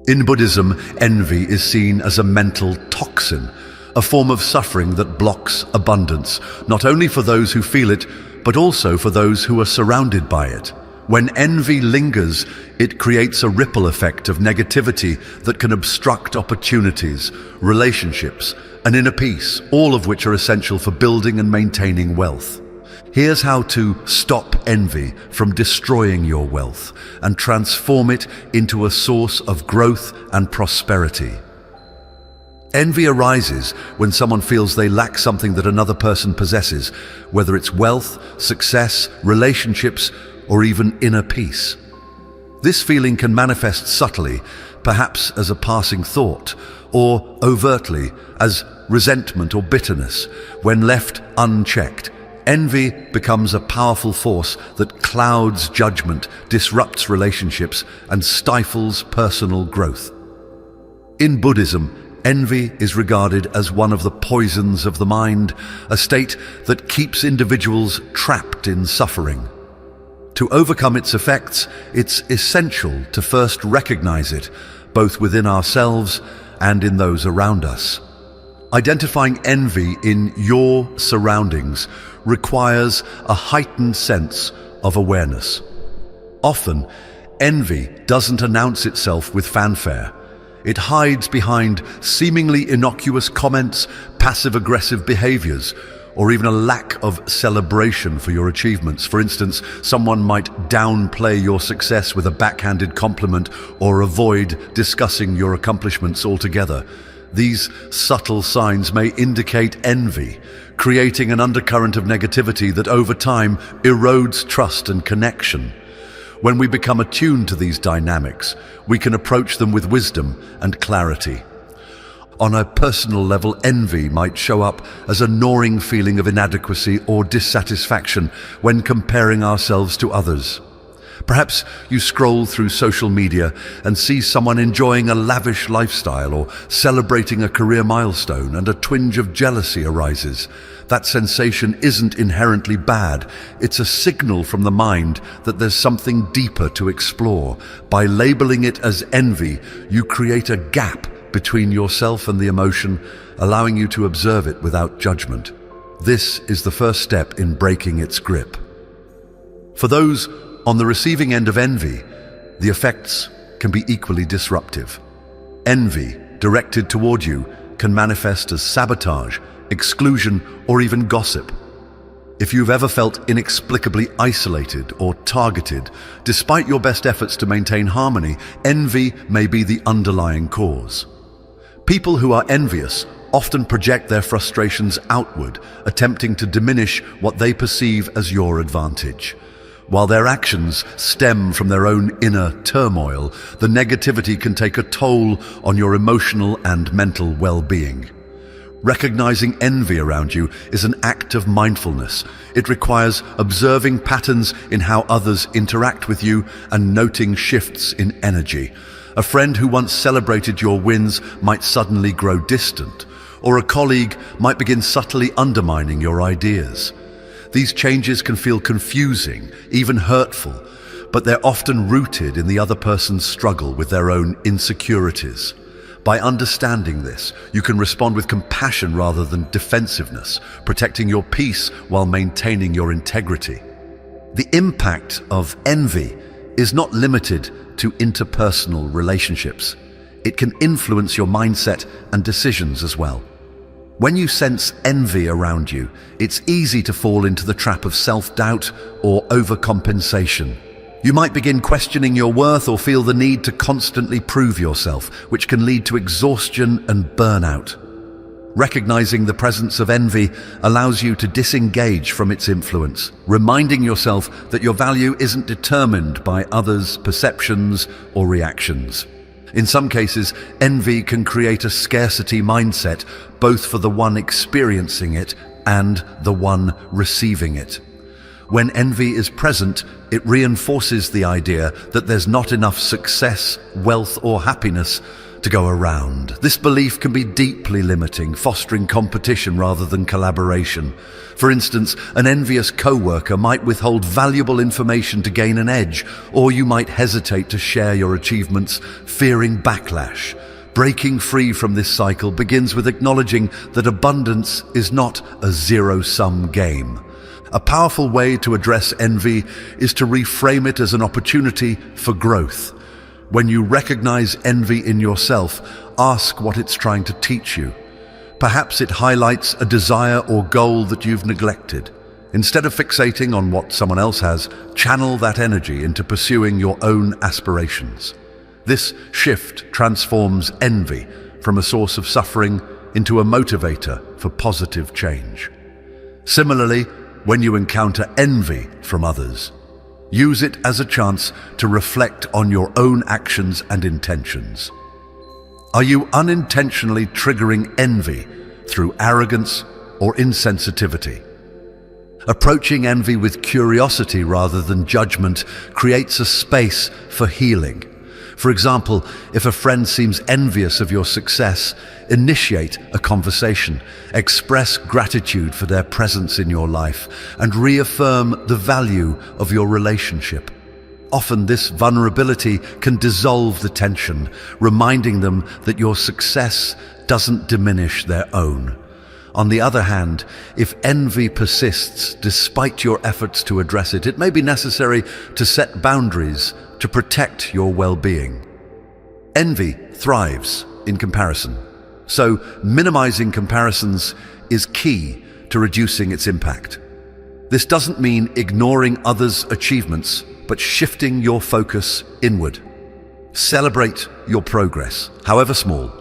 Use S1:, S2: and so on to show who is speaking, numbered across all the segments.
S1: In Buddhism, envy is seen as a mental toxin, a form of suffering that blocks abundance, not only for those who feel it, but also for those who are surrounded by it. When envy lingers, it creates a ripple effect of negativity that can obstruct opportunities, relationships, and inner peace, all of which are essential for building and maintaining wealth. Here's how to stop envy from destroying your wealth and transform it into a source of growth and prosperity. Envy arises when someone feels they lack something that another person possesses, whether it's wealth, success, relationships, or even inner peace. This feeling can manifest subtly, perhaps as a passing thought, or overtly as resentment or bitterness. When left unchecked, envy becomes a powerful force that clouds judgment, disrupts relationships, and stifles personal growth. In Buddhism, envy is regarded as one of the poisons of the mind, a state that keeps individuals trapped in suffering. To overcome its effects, it's essential to first recognize it, both within ourselves and in those around us. Identifying envy in your surroundings requires a heightened sense of awareness. Often, envy doesn't announce itself with fanfare. It hides behind seemingly innocuous comments, passive-aggressive behaviors, or even a lack of celebration for your achievements. For instance, someone might downplay your success with a backhanded compliment or avoid discussing your accomplishments altogether. These subtle signs may indicate envy, creating an undercurrent of negativity that over time erodes trust and connection. When we become attuned to these dynamics, we can approach them with wisdom and clarity. On a personal level, envy might show up as a gnawing feeling of inadequacy or dissatisfaction when comparing ourselves to others. Perhaps you scroll through social media and see someone enjoying a lavish lifestyle or celebrating a career milestone, and a twinge of jealousy arises. That sensation isn't inherently bad. It's a signal from the mind that there's something deeper to explore. By labeling it as envy, you create a gap between yourself and the emotion, allowing you to observe it without judgment. This is the first step in breaking its grip. For those on the receiving end of envy, the effects can be equally disruptive. Envy directed toward you can manifest as sabotage, exclusion, or even gossip. If you've ever felt inexplicably isolated or targeted, despite your best efforts to maintain harmony, envy may be the underlying cause. People who are envious often project their frustrations outward, attempting to diminish what they perceive as your advantage. While their actions stem from their own inner turmoil, the negativity can take a toll on your emotional and mental well-being. Recognizing envy around you is an act of mindfulness. It requires observing patterns in how others interact with you and noting shifts in energy. A friend who once celebrated your wins might suddenly grow distant, or a colleague might begin subtly undermining your ideas. These changes can feel confusing, even hurtful, but they're often rooted in the other person's struggle with their own insecurities. By understanding this, you can respond with compassion rather than defensiveness, protecting your peace while maintaining your integrity. The impact of envy is not limited to interpersonal relationships. It can influence your mindset and decisions as well. When you sense envy around you, it's easy to fall into the trap of self-doubt or overcompensation. You might begin questioning your worth or feel the need to constantly prove yourself, which can lead to exhaustion and burnout. Recognizing the presence of envy allows you to disengage from its influence, reminding yourself that your value isn't determined by others' perceptions or reactions. In some cases, envy can create a scarcity mindset, both for the one experiencing it and the one receiving it. When envy is present, it reinforces the idea that there's not enough success, wealth, or happiness to go around. This belief can be deeply limiting, fostering competition rather than collaboration. For instance, an envious co-worker might withhold valuable information to gain an edge, or you might hesitate to share your achievements, fearing backlash. Breaking free from this cycle begins with acknowledging that abundance is not a zero-sum game. A powerful way to address envy is to reframe it as an opportunity for growth. When you recognize envy in yourself, ask what it's trying to teach you. Perhaps it highlights a desire or goal that you've neglected. Instead of fixating on what someone else has, channel that energy into pursuing your own aspirations. This shift transforms envy from a source of suffering into a motivator for positive change. Similarly, when you encounter envy from others, use it as a chance to reflect on your own actions and intentions. Are you unintentionally triggering envy through arrogance or insensitivity? Approaching envy with curiosity rather than judgment creates a space for healing. For example, if a friend seems envious of your success, initiate a conversation, express gratitude for their presence in your life, and reaffirm the value of your relationship. Often this vulnerability can dissolve the tension, reminding them that your success doesn't diminish their own. On the other hand, if envy persists despite your efforts to address it, it may be necessary to set boundaries to protect your well-being. Envy thrives in comparison, so minimizing comparisons is key to reducing its impact. This doesn't mean ignoring others' achievements, but shifting your focus inward. Celebrate your progress, however small,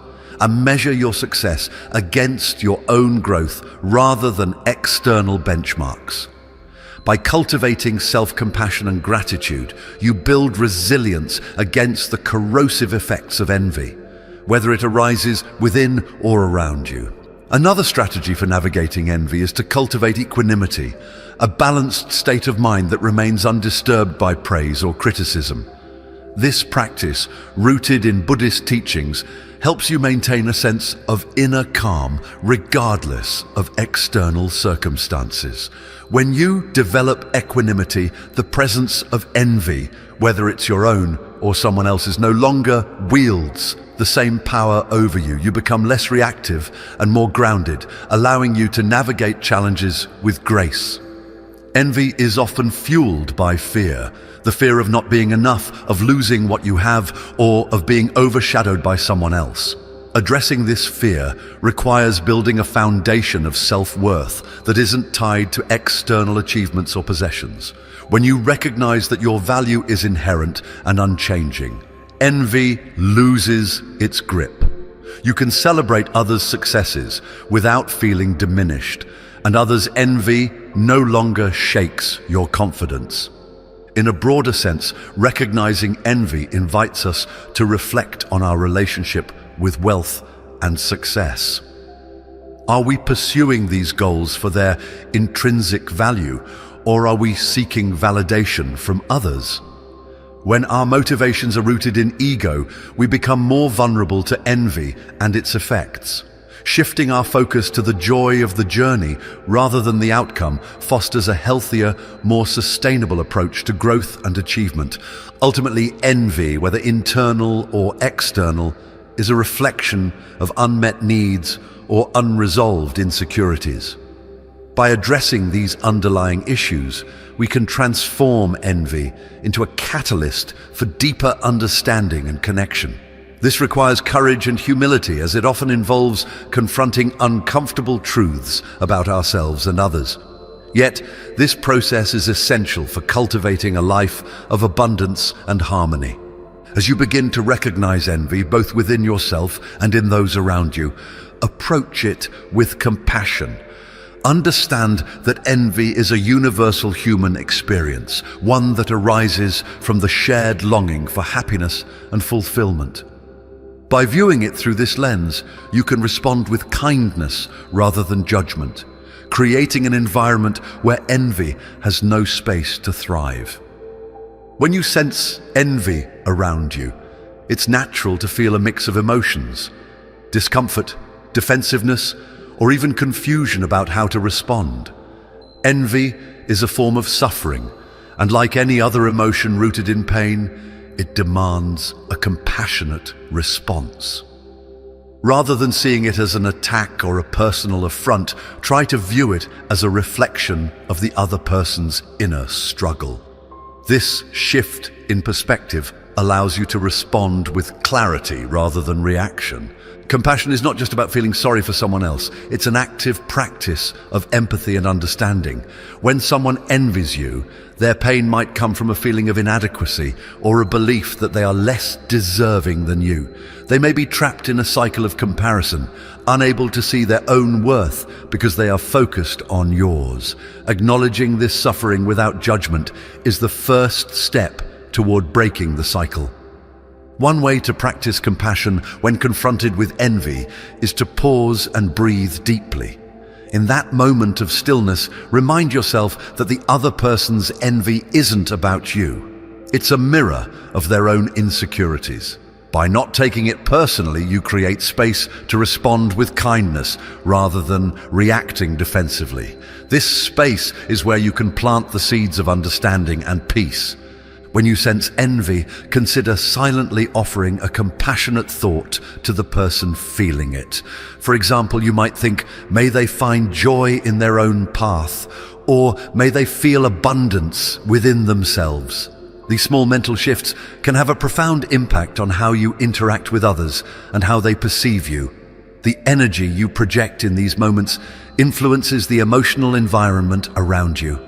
S1: and measure your success against your own growth rather than external benchmarks. By cultivating self-compassion and gratitude, you build resilience against the corrosive effects of envy, whether it arises within or around you. Another strategy for navigating envy is to cultivate equanimity, a balanced state of mind that remains undisturbed by praise or criticism. This practice, rooted in Buddhist teachings, helps you maintain a sense of inner calm regardless of external circumstances. When you develop equanimity, the presence of envy, whether it's your own or someone else's, no longer wields the same power over you. You become less reactive and more grounded, allowing you to navigate challenges with grace. Envy is often fueled by fear, the fear of not being enough, of losing what you have, or of being overshadowed by someone else. Addressing this fear requires building a foundation of self-worth that isn't tied to external achievements or possessions. When you recognize that your value is inherent and unchanging, envy loses its grip. You can celebrate others' successes without feeling diminished, and others' envy no longer shakes your confidence. In a broader sense, recognizing envy invites us to reflect on our relationship with wealth and success. Are we pursuing these goals for their intrinsic value, or are we seeking validation from others? When our motivations are rooted in ego, we become more vulnerable to envy and its effects. Shifting our focus to the joy of the journey rather than the outcome fosters a healthier, more sustainable approach to growth and achievement. Ultimately, envy, whether internal or external, is a reflection of unmet needs or unresolved insecurities. By addressing these underlying issues, we can transform envy into a catalyst for deeper understanding and connection. This requires courage and humility, as it often involves confronting uncomfortable truths about ourselves and others. Yet, this process is essential for cultivating a life of abundance and harmony. As you begin to recognize envy, both within yourself and in those around you, approach it with compassion. Understand that envy is a universal human experience, one that arises from the shared longing for happiness and fulfillment. By viewing it through this lens, you can respond with kindness rather than judgment, creating an environment where envy has no space to thrive. When you sense envy around you, It's natural to feel a mix of emotions: discomfort, defensiveness, or even confusion about how to respond. Envy is a form of suffering, and like any other emotion rooted in pain, it demands a compassionate response. Rather than seeing it as an attack or a personal affront, try to view it as a reflection of the other person's inner struggle. This shift in perspective allows you to respond with clarity rather than reaction. Compassion is not just about feeling sorry for someone else. It's an active practice of empathy and understanding. When someone envies you, their pain might come from a feeling of inadequacy or a belief that they are less deserving than you. They may be trapped in a cycle of comparison, unable to see their own worth because they are focused on yours. Acknowledging this suffering without judgment is the first step toward breaking the cycle. One way to practice compassion when confronted with envy is to pause and breathe deeply. In that moment of stillness, remind yourself that the other person's envy isn't about you. It's a mirror of their own insecurities. By not taking it personally, you create space to respond with kindness rather than reacting defensively. This space is where you can plant the seeds of understanding and peace. When you sense envy, consider silently offering a compassionate thought to the person feeling it. For example, you might think, may they find joy in their own path, or may they feel abundance within themselves. These small mental shifts can have a profound impact on how you interact with others and how they perceive you. The energy you project in these moments influences the emotional environment around you.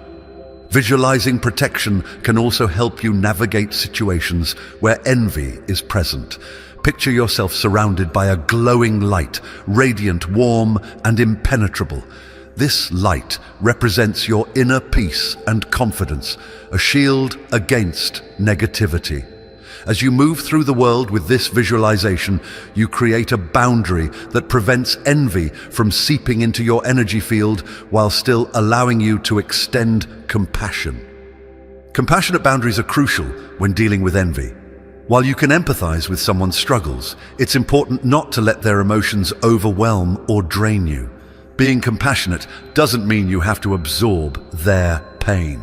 S1: Visualizing protection can also help you navigate situations where envy is present. Picture yourself surrounded by a glowing light, radiant, warm, and impenetrable. This light represents your inner peace and confidence, a shield against negativity. As you move through the world with this visualization, you create a boundary that prevents envy from seeping into your energy field while still allowing you to extend compassion. Compassionate boundaries are crucial when dealing with envy. While you can empathize with someone's struggles, it's important not to let their emotions overwhelm or drain you. Being compassionate doesn't mean you have to absorb their pain.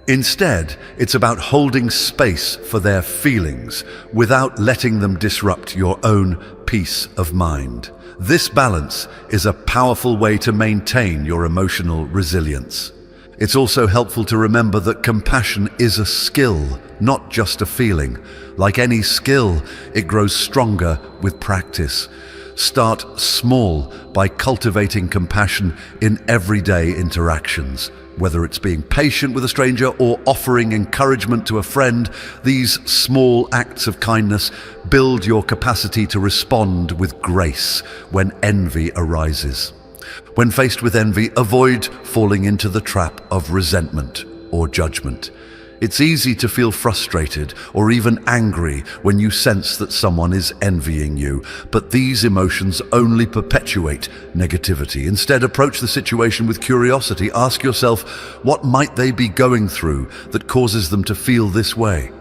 S1: Instead, it's about holding space for their feelings without letting them disrupt your own peace of mind. This balance is a powerful way to maintain your emotional resilience. It's also helpful to remember that compassion is a skill, not just a feeling. Like any skill, it grows stronger with practice. Start small by cultivating compassion in everyday interactions. Whether it's being patient with a stranger or offering encouragement to a friend, these small acts of kindness build your capacity to respond with grace when envy arises. When faced with envy, avoid falling into the trap of resentment or judgment. It's easy to feel frustrated or even angry when you sense that someone is envying you, but these emotions only perpetuate negativity. Instead, approach the situation with curiosity. Ask yourself, what might they be going through that causes them to feel this way?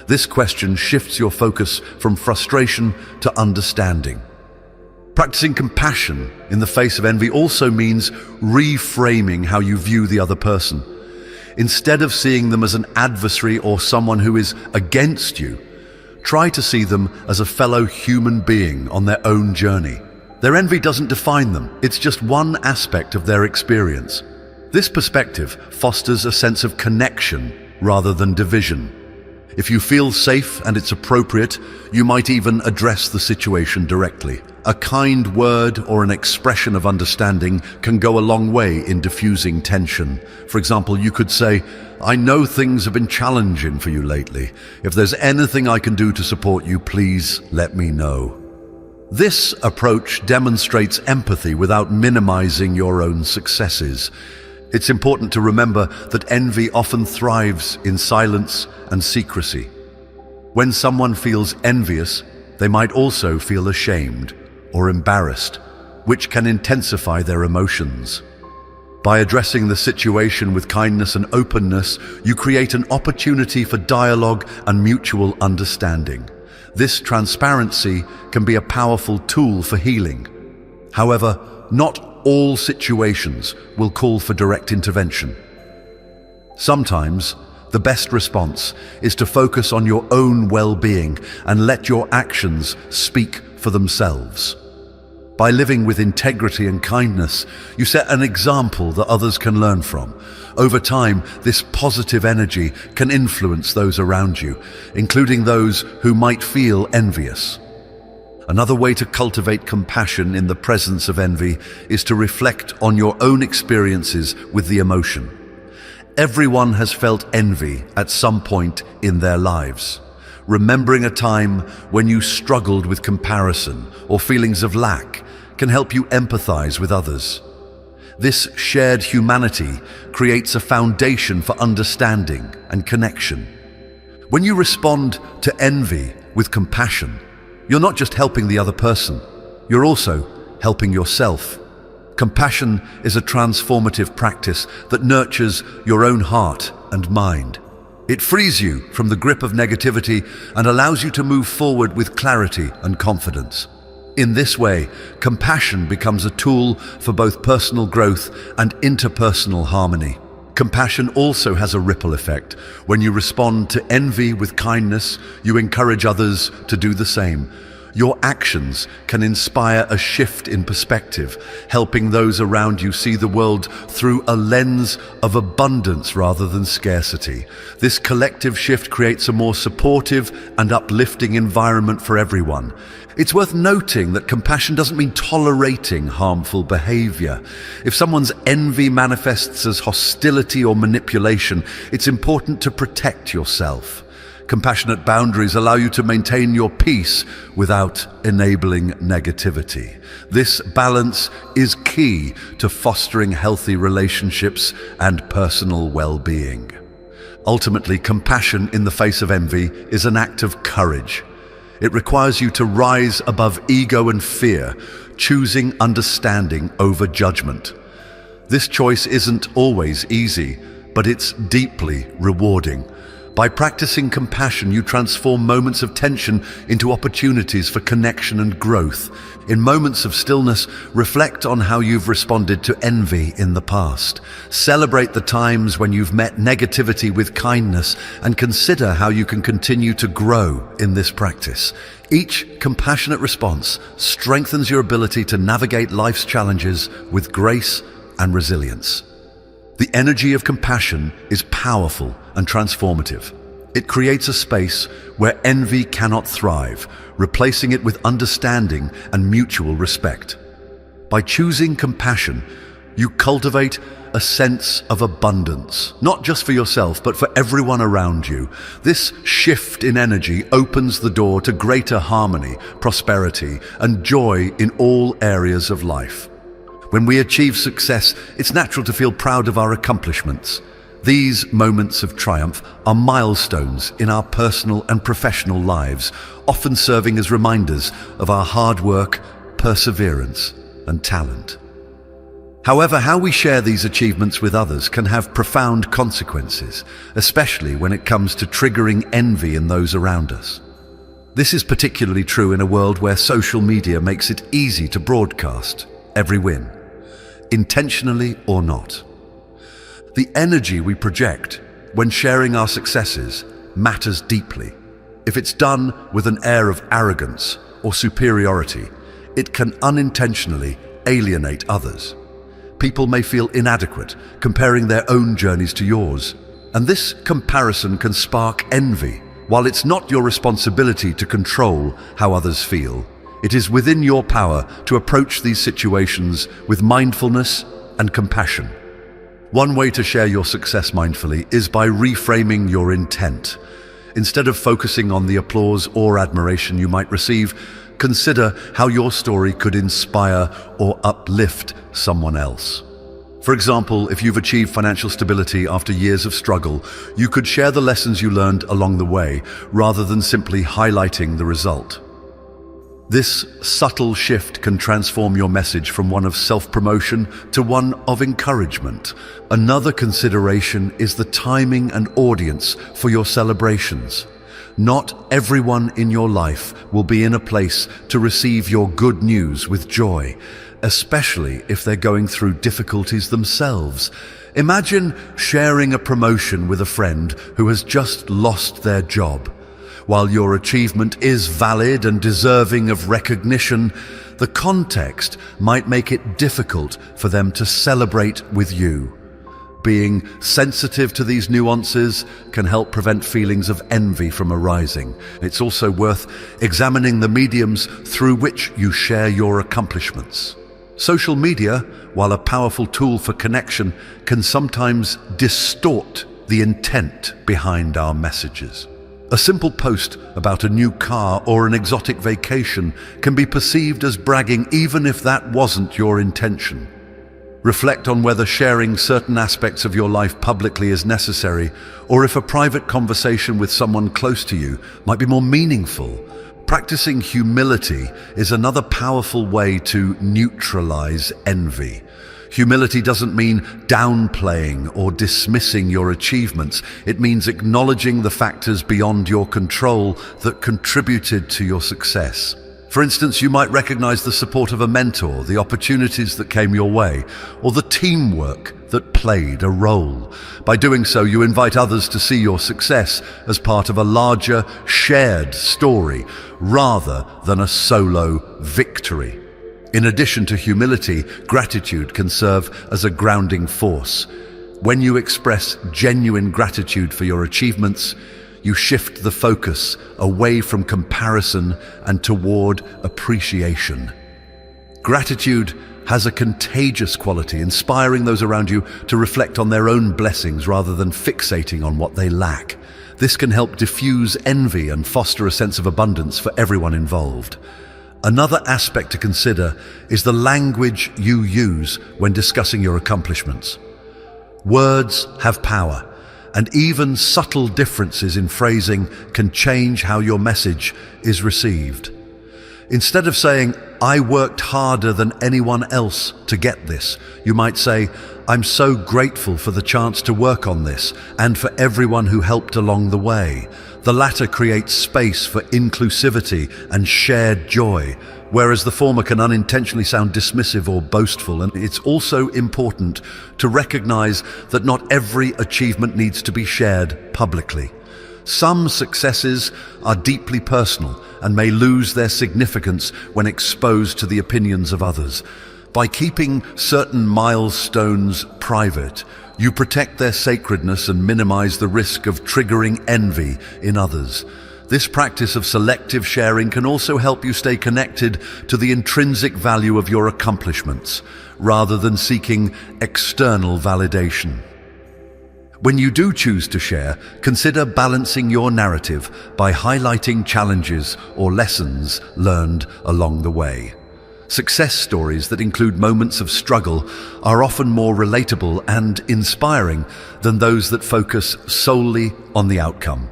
S1: This question shifts your focus from frustration to understanding. Practicing compassion in the face of envy also means reframing how you view the other person. Instead of seeing them as an adversary or someone who is against you, try to see them as a fellow human being on their own journey. Their envy doesn't define them, it's just one aspect of their experience. This perspective fosters a sense of connection rather than division. If you feel safe and it's appropriate, you might even address the situation directly. A kind word or an expression of understanding can go a long way in diffusing tension. For example, you could say, "I know things have been challenging for you lately. If there's anything I can do to support you, please let me know." This approach demonstrates empathy without minimizing your own successes. It's important to remember that envy often thrives in silence and secrecy. When someone feels envious, they might also feel ashamed or embarrassed, which can intensify their emotions. By addressing the situation with kindness and openness, you create an opportunity for dialogue and mutual understanding. This transparency can be a powerful tool for healing. However, not all situations will call for direct intervention. Sometimes, the best response is to focus on your own well-being and let your actions speak for themselves. By living with integrity and kindness, you set an example that others can learn from. Over time, this positive energy can influence those around you, including those who might feel envious. Another way to cultivate compassion in the presence of envy is to reflect on your own experiences with the emotion. Everyone has felt envy at some point in their lives. Remembering a time when you struggled with comparison or feelings of lack can help you empathize with others. This shared humanity creates a foundation for understanding and connection. When you respond to envy with compassion, you're not just helping the other person, you're also helping yourself. Compassion is a transformative practice that nurtures your own heart and mind. It frees you from the grip of negativity and allows you to move forward with clarity and confidence. In this way, compassion becomes a tool for both personal growth and interpersonal harmony. Compassion also has a ripple effect. When you respond to envy with kindness, you encourage others to do the same. Your actions can inspire a shift in perspective, helping those around you see the world through a lens of abundance rather than scarcity. This collective shift creates a more supportive and uplifting environment for everyone. It's worth noting that compassion doesn't mean tolerating harmful behavior. If someone's envy manifests as hostility or manipulation, it's important to protect yourself. Compassionate boundaries allow you to maintain your peace without enabling negativity. This balance is key to fostering healthy relationships and personal well-being. Ultimately, compassion in the face of envy is an act of courage. It requires you to rise above ego and fear, choosing understanding over judgment. This choice isn't always easy, but it's deeply rewarding. By practicing compassion, you transform moments of tension into opportunities for connection and growth. In moments of stillness, reflect on how you've responded to envy in the past. Celebrate the times when you've met negativity with kindness and consider how you can continue to grow in this practice. Each compassionate response strengthens your ability to navigate life's challenges with grace and resilience. The energy of compassion is powerful and transformative. It creates a space where envy cannot thrive, replacing it with understanding and mutual respect. By choosing compassion, you cultivate a sense of abundance, not just for yourself, but for everyone around you. This shift in energy opens the door to greater harmony, prosperity, and joy in all areas of life. When we achieve success, it's natural to feel proud of our accomplishments. These moments of triumph are milestones in our personal and professional lives, often serving as reminders of our hard work, perseverance, and talent. However, how we share these achievements with others can have profound consequences, especially when it comes to triggering envy in those around us. This is particularly true in a world where social media makes it easy to broadcast every win, intentionally or not. The energy we project when sharing our successes matters deeply. If it's done with an air of arrogance or superiority, it can unintentionally alienate others. People may feel inadequate, comparing their own journeys to yours, and this comparison can spark envy. While it's not your responsibility to control how others feel, it is within your power to approach these situations with mindfulness and compassion. One way to share your success mindfully is by reframing your intent. Instead of focusing on the applause or admiration you might receive, consider how your story could inspire or uplift someone else. For example, if you've achieved financial stability after years of struggle, you could share the lessons you learned along the way rather than simply highlighting the result. This subtle shift can transform your message from one of self-promotion to one of encouragement. Another consideration is the timing and audience for your celebrations. Not everyone in your life will be in a place to receive your good news with joy, especially if they're going through difficulties themselves. Imagine sharing a promotion with a friend who has just lost their job. While your achievement is valid and deserving of recognition, the context might make it difficult for them to celebrate with you. Being sensitive to these nuances can help prevent feelings of envy from arising. It's also worth examining the mediums through which you share your accomplishments. Social media, while a powerful tool for connection, can sometimes distort the intent behind our messages. A simple post about a new car or an exotic vacation can be perceived as bragging even if that wasn't your intention. Reflect on whether sharing certain aspects of your life publicly is necessary, or if a private conversation with someone close to you might be more meaningful. Practicing humility is another powerful way to neutralize envy. Humility doesn't mean downplaying or dismissing your achievements. It means acknowledging the factors beyond your control that contributed to your success. For instance, you might recognize the support of a mentor, the opportunities that came your way, or the teamwork that played a role. By doing so, you invite others to see your success as part of a larger, shared story, rather than a solo victory. In addition to humility, gratitude can serve as a grounding force. When you express genuine gratitude for your achievements, you shift the focus away from comparison and toward appreciation. Gratitude has a contagious quality, inspiring those around you to reflect on their own blessings rather than fixating on what they lack. This can help diffuse envy and foster a sense of abundance for everyone involved. Another aspect to consider is the language you use when discussing your accomplishments. Words have power, and even subtle differences in phrasing can change how your message is received. Instead of saying, "I worked harder than anyone else to get this," you might say, "I'm so grateful for the chance to work on this and for everyone who helped along the way." The latter creates space for inclusivity and shared joy, whereas the former can unintentionally sound dismissive or boastful. And it's also important to recognize that not every achievement needs to be shared publicly. Some successes are deeply personal and may lose their significance when exposed to the opinions of others. By keeping certain milestones private, you protect their sacredness and minimize the risk of triggering envy in others. This practice of selective sharing can also help you stay connected to the intrinsic value of your accomplishments, rather than seeking external validation. When you do choose to share, consider balancing your narrative by highlighting challenges or lessons learned along the way. Success stories that include moments of struggle are often more relatable and inspiring than those that focus solely on the outcome.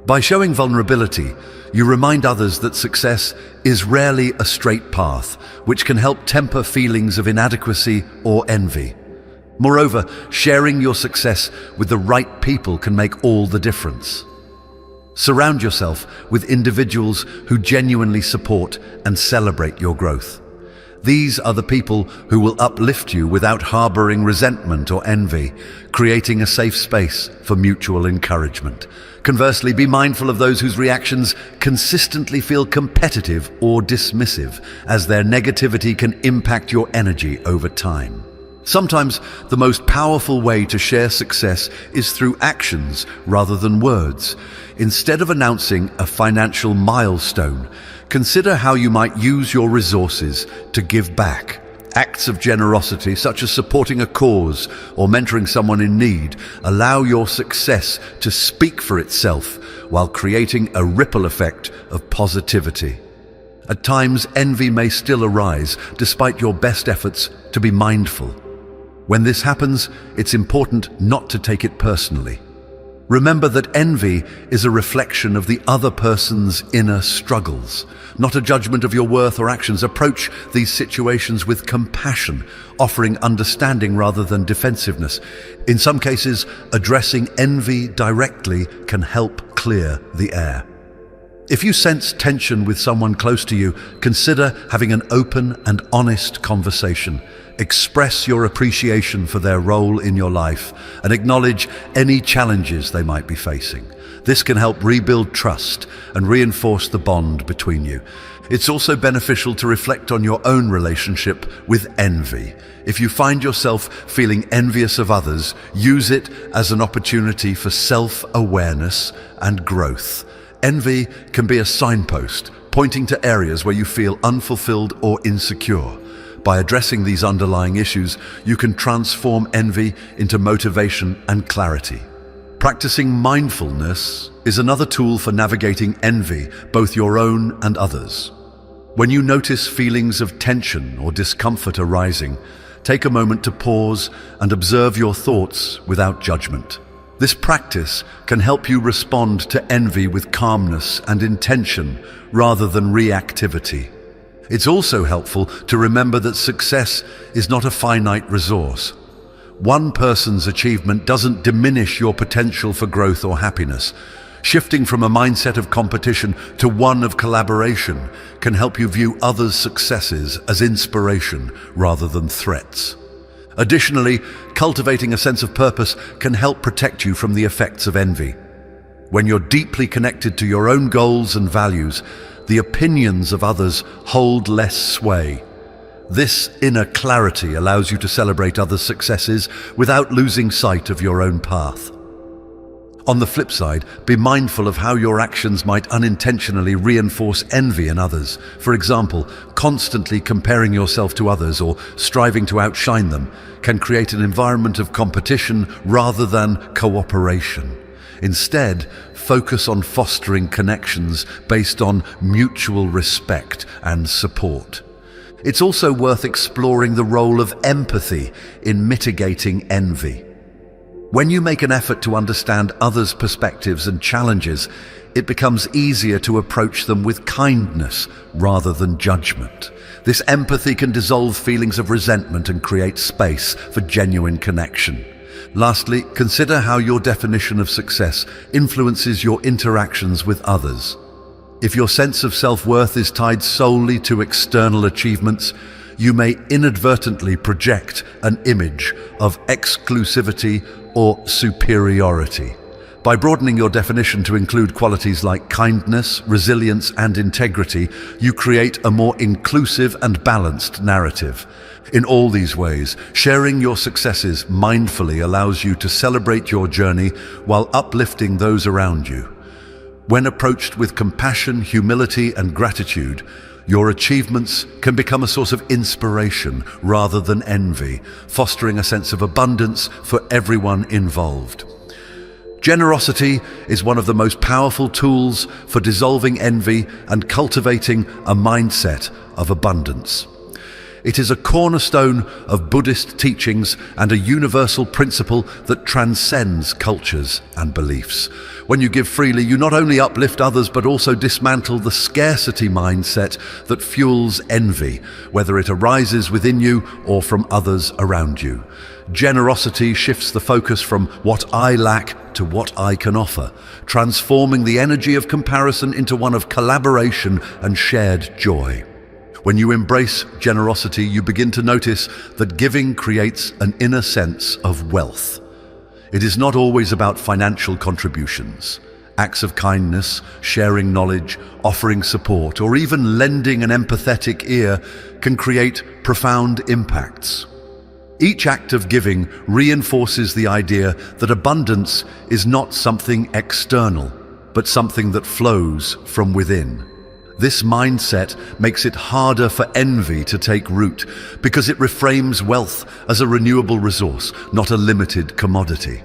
S1: By showing vulnerability, you remind others that success is rarely a straight path, which can help temper feelings of inadequacy or envy. Moreover, sharing your success with the right people can make all the difference. Surround yourself with individuals who genuinely support and celebrate your growth. These are the people who will uplift you without harboring resentment or envy, creating a safe space for mutual encouragement. Conversely, be mindful of those whose reactions consistently feel competitive or dismissive, as their negativity can impact your energy over time. Sometimes the most powerful way to share success is through actions rather than words. Instead of announcing a financial milestone, consider how you might use your resources to give back. Acts of generosity, such as supporting a cause or mentoring someone in need, allow your success to speak for itself while creating a ripple effect of positivity. At times, envy may still arise, despite your best efforts to be mindful. When this happens, it's important not to take it personally. Remember that envy is a reflection of the other person's inner struggles, not a judgment of your worth or actions. Approach these situations with compassion, offering understanding rather than defensiveness. In some cases, addressing envy directly can help clear the air. If you sense tension with someone close to you, consider having an open and honest conversation. Express your appreciation for their role in your life and acknowledge any challenges they might be facing. This can help rebuild trust and reinforce the bond between you. It's also beneficial to reflect on your own relationship with envy. If you find yourself feeling envious of others, use it as an opportunity for self-awareness and growth. Envy can be a signpost pointing to areas where you feel unfulfilled or insecure. By addressing these underlying issues, you can transform envy into motivation and clarity. Practicing mindfulness is another tool for navigating envy, both your own and others. When you notice feelings of tension or discomfort arising, take a moment to pause and observe your thoughts without judgment. This practice can help you respond to envy with calmness and intention rather than reactivity. It's also helpful to remember that success is not a finite resource. One person's achievement doesn't diminish your potential for growth or happiness. Shifting from a mindset of competition to one of collaboration can help you view others' successes as inspiration rather than threats. Additionally, cultivating a sense of purpose can help protect you from the effects of envy. When you're deeply connected to your own goals and values, the opinions of others hold less sway. This inner clarity allows you to celebrate others' successes without losing sight of your own path. On the flip side, be mindful of how your actions might unintentionally reinforce envy in others. For example, constantly comparing yourself to others or striving to outshine them can create an environment of competition rather than cooperation. Instead, focus on fostering connections based on mutual respect and support. It's also worth exploring the role of empathy in mitigating envy. When you make an effort to understand others' perspectives and challenges, it becomes easier to approach them with kindness rather than judgment. This empathy can dissolve feelings of resentment and create space for genuine connection. Lastly, consider how your definition of success influences your interactions with others. If your sense of self-worth is tied solely to external achievements, you may inadvertently project an image of exclusivity or superiority. By broadening your definition to include qualities like kindness, resilience, and integrity, you create a more inclusive and balanced narrative. In all these ways, sharing your successes mindfully allows you to celebrate your journey while uplifting those around you. When approached with compassion, humility, and gratitude, your achievements can become a source of inspiration rather than envy, fostering a sense of abundance for everyone involved. Generosity is one of the most powerful tools for dissolving envy and cultivating a mindset of abundance. It is a cornerstone of Buddhist teachings and a universal principle that transcends cultures and beliefs. When you give freely, you not only uplift others but also dismantle the scarcity mindset that fuels envy, whether it arises within you or from others around you. Generosity shifts the focus from what I lack to what I can offer, transforming the energy of comparison into one of collaboration and shared joy. When you embrace generosity, you begin to notice that giving creates an inner sense of wealth. It is not always about financial contributions. Acts of kindness, sharing knowledge, offering support, or even lending an empathetic ear can create profound impacts. Each act of giving reinforces the idea that abundance is not something external, but something that flows from within. This mindset makes it harder for envy to take root because it reframes wealth as a renewable resource, not a limited commodity.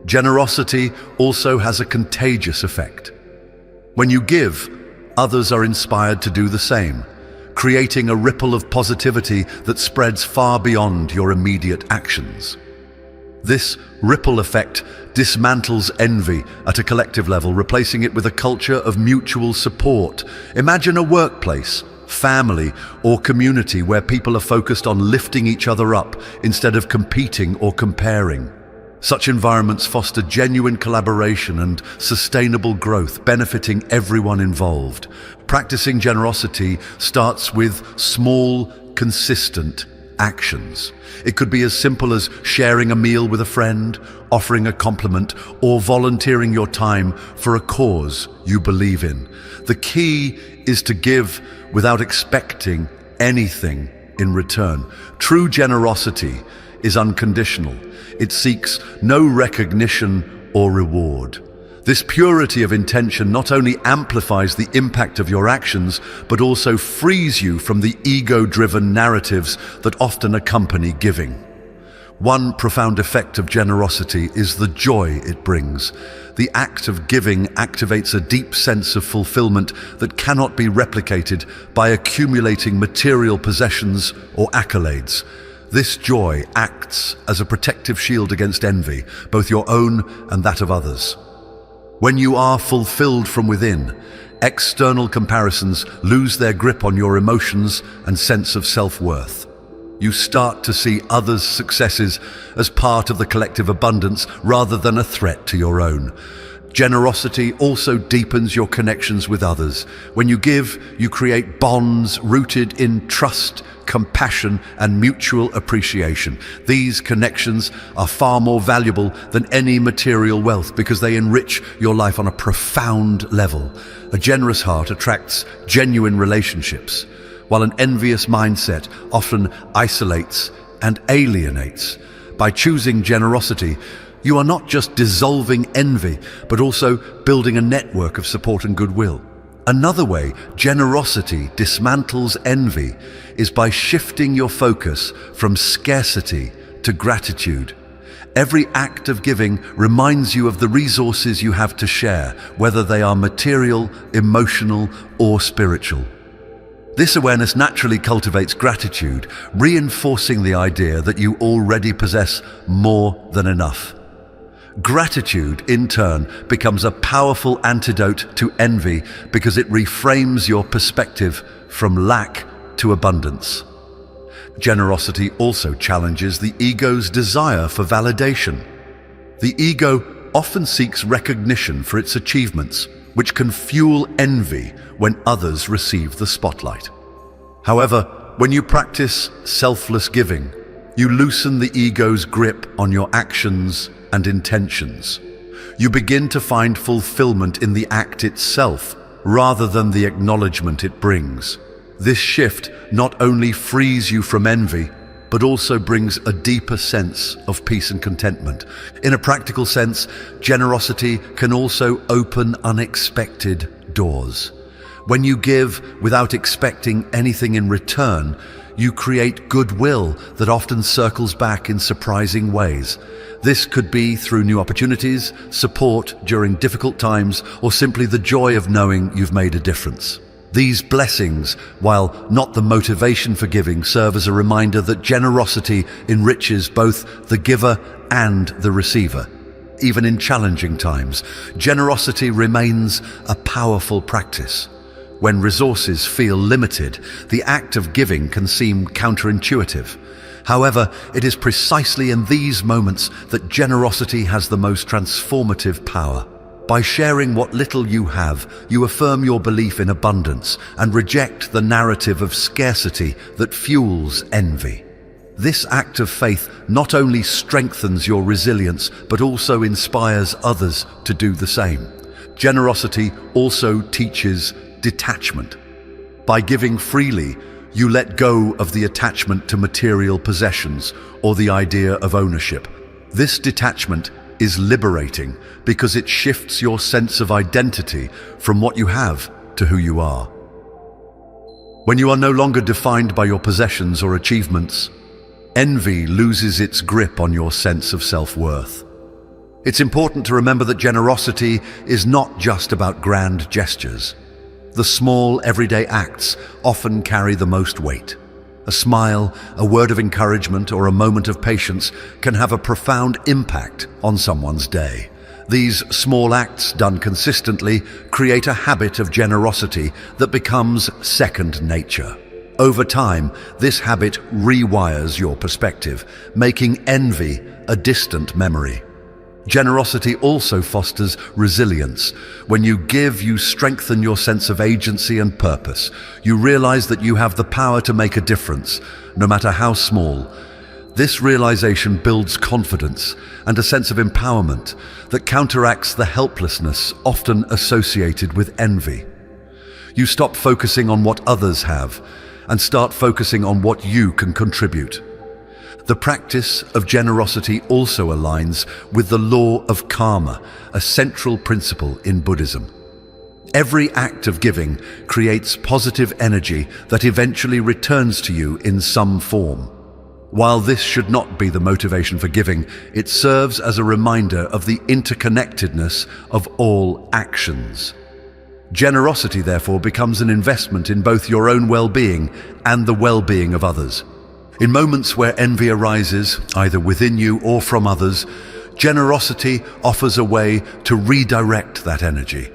S1: Generosity also has a contagious effect. When you give, others are inspired to do the same, creating a ripple of positivity that spreads far beyond your immediate actions. This ripple effect dismantles envy at a collective level, replacing it with a culture of mutual support. Imagine a workplace, family, or community where people are focused on lifting each other up instead of competing or comparing. Such environments foster genuine collaboration and sustainable growth, benefiting everyone involved. Practicing generosity starts with small, consistent actions. It could be as simple as sharing a meal with a friend, offering a compliment, or volunteering your time for a cause you believe in. The key is to give without expecting anything in return. True generosity is unconditional. It seeks no recognition or reward. This purity of intention not only amplifies the impact of your actions, but also frees you from the ego-driven narratives that often accompany giving. One profound effect of generosity is the joy it brings. The act of giving activates a deep sense of fulfillment that cannot be replicated by accumulating material possessions or accolades. This joy acts as a protective shield against envy, both your own and that of others. When you are fulfilled from within, external comparisons lose their grip on your emotions and sense of self-worth. You start to see others' successes as part of the collective abundance rather than a threat to your own. Generosity also deepens your connections with others. When you give, you create bonds rooted in trust, compassion, and mutual appreciation. These connections are far more valuable than any material wealth because they enrich your life on a profound level. A generous heart attracts genuine relationships, while an envious mindset often isolates and alienates. By choosing generosity, you are not just dissolving envy, but also building a network of support and goodwill. Another way generosity dismantles envy is by shifting your focus from scarcity to gratitude. Every act of giving reminds you of the resources you have to share, whether they are material, emotional, or spiritual. This awareness naturally cultivates gratitude, reinforcing the idea that you already possess more than enough. Gratitude, in turn, becomes a powerful antidote to envy because it reframes your perspective from lack to abundance. Generosity also challenges the ego's desire for validation. The ego often seeks recognition for its achievements, which can fuel envy when others receive the spotlight. However, when you practice selfless giving, you loosen the ego's grip on your actions and intentions. You begin to find fulfillment in the act itself rather than the acknowledgement it brings. This shift not only frees you from envy, but also brings a deeper sense of peace and contentment. In a practical sense, generosity can also open unexpected doors. When you give without expecting anything in return, you create goodwill that often circles back in surprising ways. This could be through new opportunities, support during difficult times, or simply the joy of knowing you've made a difference. These blessings, while not the motivation for giving, serve as a reminder that generosity enriches both the giver and the receiver. Even in challenging times, generosity remains a powerful practice. When resources feel limited, the act of giving can seem counterintuitive. However, it is precisely in these moments that generosity has the most transformative power. By sharing what little you have, you affirm your belief in abundance and reject the narrative of scarcity that fuels envy. This act of faith not only strengthens your resilience, but also inspires others to do the same. Generosity also teaches detachment. By giving freely, you let go of the attachment to material possessions or the idea of ownership. This detachment is liberating because it shifts your sense of identity from what you have to who you are. When you are no longer defined by your possessions or achievements, envy loses its grip on your sense of self-worth. It's important to remember that generosity is not just about grand gestures. The small, everyday acts often carry the most weight. A smile, a word of encouragement, or a moment of patience can have a profound impact on someone's day. These small acts, done consistently, create a habit of generosity that becomes second nature. Over time, this habit rewires your perspective, making envy a distant memory. Generosity also fosters resilience. When you give, you strengthen your sense of agency and purpose. You realize that you have the power to make a difference, no matter how small. This realization builds confidence and a sense of empowerment that counteracts the helplessness often associated with envy. You stop focusing on what others have and start focusing on what you can contribute. The practice of generosity also aligns with the law of karma, a central principle in Buddhism. Every act of giving creates positive energy that eventually returns to you in some form. While this should not be the motivation for giving, it serves as a reminder of the interconnectedness of all actions. Generosity, therefore, becomes an investment in both your own well-being and the well-being of others. In moments where envy arises, either within you or from others, generosity offers a way to redirect that energy.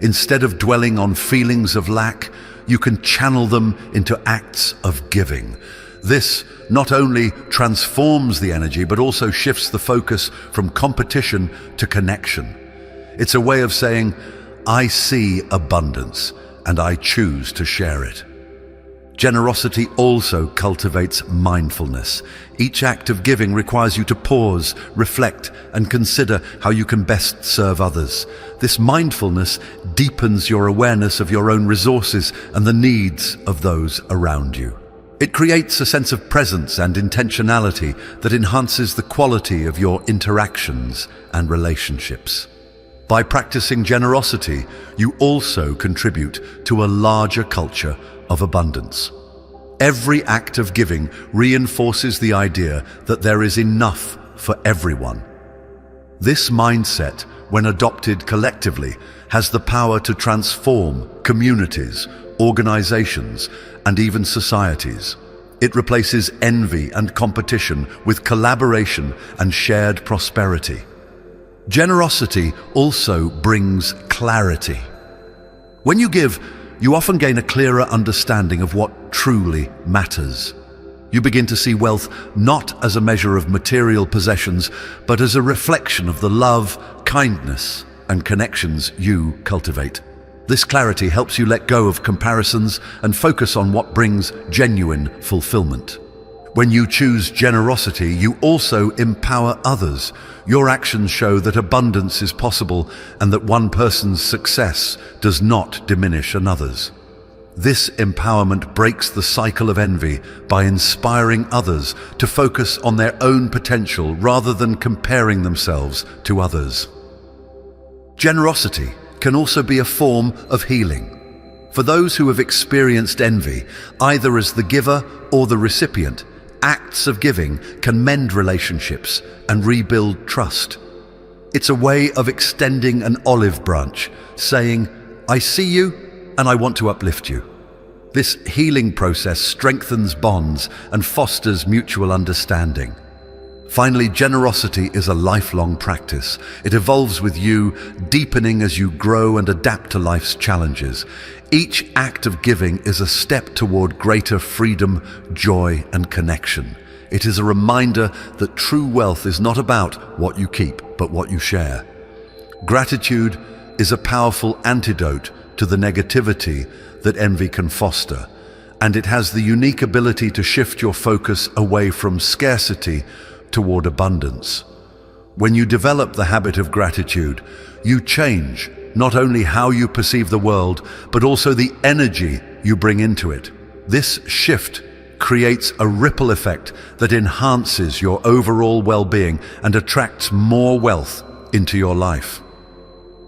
S1: Instead of dwelling on feelings of lack, you can channel them into acts of giving. This not only transforms the energy, but also shifts the focus from competition to connection. It's a way of saying, I see abundance and I choose to share it. Generosity also cultivates mindfulness. Each act of giving requires you to pause, reflect, and consider how you can best serve others. This mindfulness deepens your awareness of your own resources and the needs of those around you. It creates a sense of presence and intentionality that enhances the quality of your interactions and relationships. By practicing generosity, you also contribute to a larger culture of abundance. Every act of giving reinforces the idea that there is enough for everyone. This mindset, when adopted collectively, has the power to transform communities, organizations, and even societies. It replaces envy and competition with collaboration and shared prosperity. Generosity also brings clarity. When you give, you often gain a clearer understanding of what truly matters. You begin to see wealth not as a measure of material possessions, but as a reflection of the love, kindness, and connections you cultivate. This clarity helps you let go of comparisons and focus on what brings genuine fulfillment. When you choose generosity, you also empower others. Your actions show that abundance is possible and that one person's success does not diminish another's. This empowerment breaks the cycle of envy by inspiring others to focus on their own potential rather than comparing themselves to others. Generosity can also be a form of healing. For those who have experienced envy, either as the giver or the recipient, acts of giving can mend relationships and rebuild trust. It's a way of extending an olive branch, saying, I see you and I want to uplift you. This healing process strengthens bonds and fosters mutual understanding. Finally, generosity is a lifelong practice. It evolves with you, deepening as you grow and adapt to life's challenges. Each act of giving is a step toward greater freedom, joy, and connection. It is a reminder that true wealth is not about what you keep, but what you share. Gratitude is a powerful antidote to the negativity that envy can foster, and it has the unique ability to shift your focus away from scarcity toward abundance. When you develop the habit of gratitude, you change not only how you perceive the world, but also the energy you bring into it. This shift creates a ripple effect that enhances your overall well-being and attracts more wealth into your life.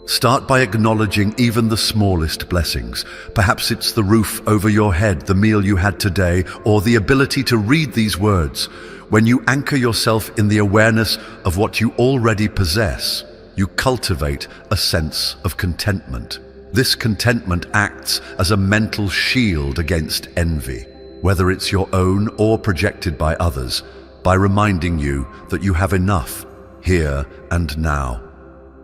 S1: Start by acknowledging even the smallest blessings. Perhaps it's the roof over your head, the meal you had today, or the ability to read these words. When you anchor yourself in the awareness of what you already possess, you cultivate a sense of contentment. This contentment acts as a mental shield against envy, whether it's your own or projected by others, by reminding you that you have enough here and now.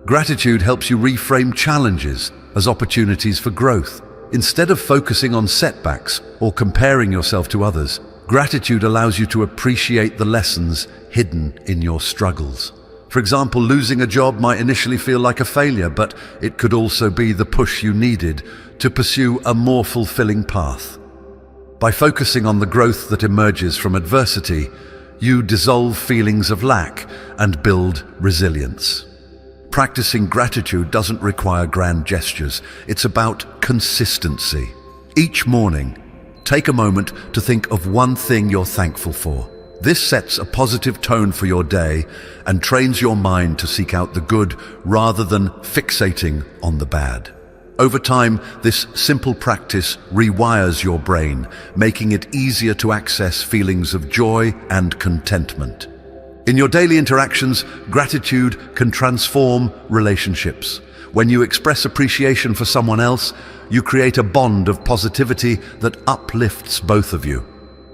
S1: Gratitude helps you reframe challenges as opportunities for growth. Instead of focusing on setbacks or comparing yourself to others, gratitude allows you to appreciate the lessons hidden in your struggles. For example, losing a job might initially feel like a failure, but it could also be the push you needed to pursue a more fulfilling path. By focusing on the growth that emerges from adversity, you dissolve feelings of lack and build resilience. Practicing gratitude doesn't require grand gestures. It's about consistency. Each morning, take a moment to think of one thing you're thankful for. This sets a positive tone for your day and trains your mind to seek out the good rather than fixating on the bad. Over time, this simple practice rewires your brain, making it easier to access feelings of joy and contentment. In your daily interactions, gratitude can transform relationships. When you express appreciation for someone else, you create a bond of positivity that uplifts both of you.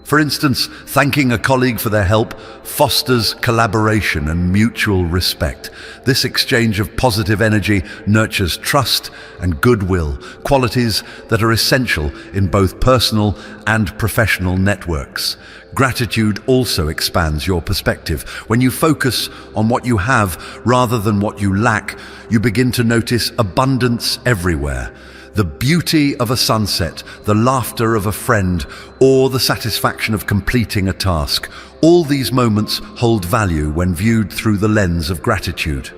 S1: For instance, thanking a colleague for their help fosters collaboration and mutual respect. This exchange of positive energy nurtures trust and goodwill, qualities that are essential in both personal and professional networks. Gratitude also expands your perspective. When you focus on what you have rather than what you lack, you begin to notice abundance everywhere. The beauty of a sunset, the laughter of a friend, or the satisfaction of completing a task. All these moments hold value when viewed through the lens of gratitude.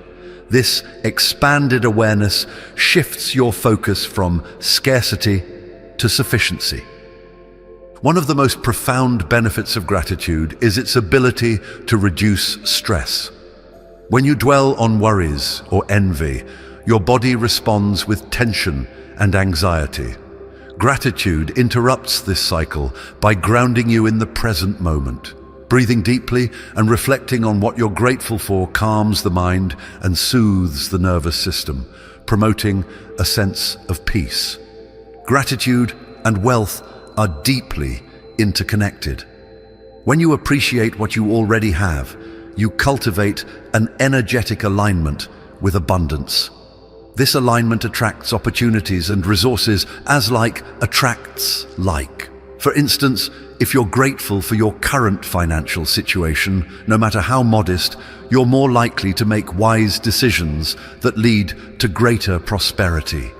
S1: This expanded awareness shifts your focus from scarcity to sufficiency. One of the most profound benefits of gratitude is its ability to reduce stress. When you dwell on worries or envy, your body responds with tension and anxiety. Gratitude interrupts this cycle by grounding you in the present moment. Breathing deeply and reflecting on what you're grateful for calms the mind and soothes the nervous system, promoting a sense of peace. Gratitude and wealth are deeply interconnected. When you appreciate what you already have, you cultivate an energetic alignment with abundance. This alignment attracts opportunities and resources as like attracts like. For instance, if you're grateful for your current financial situation, no matter how modest, you're more likely to make wise decisions that lead to greater prosperity.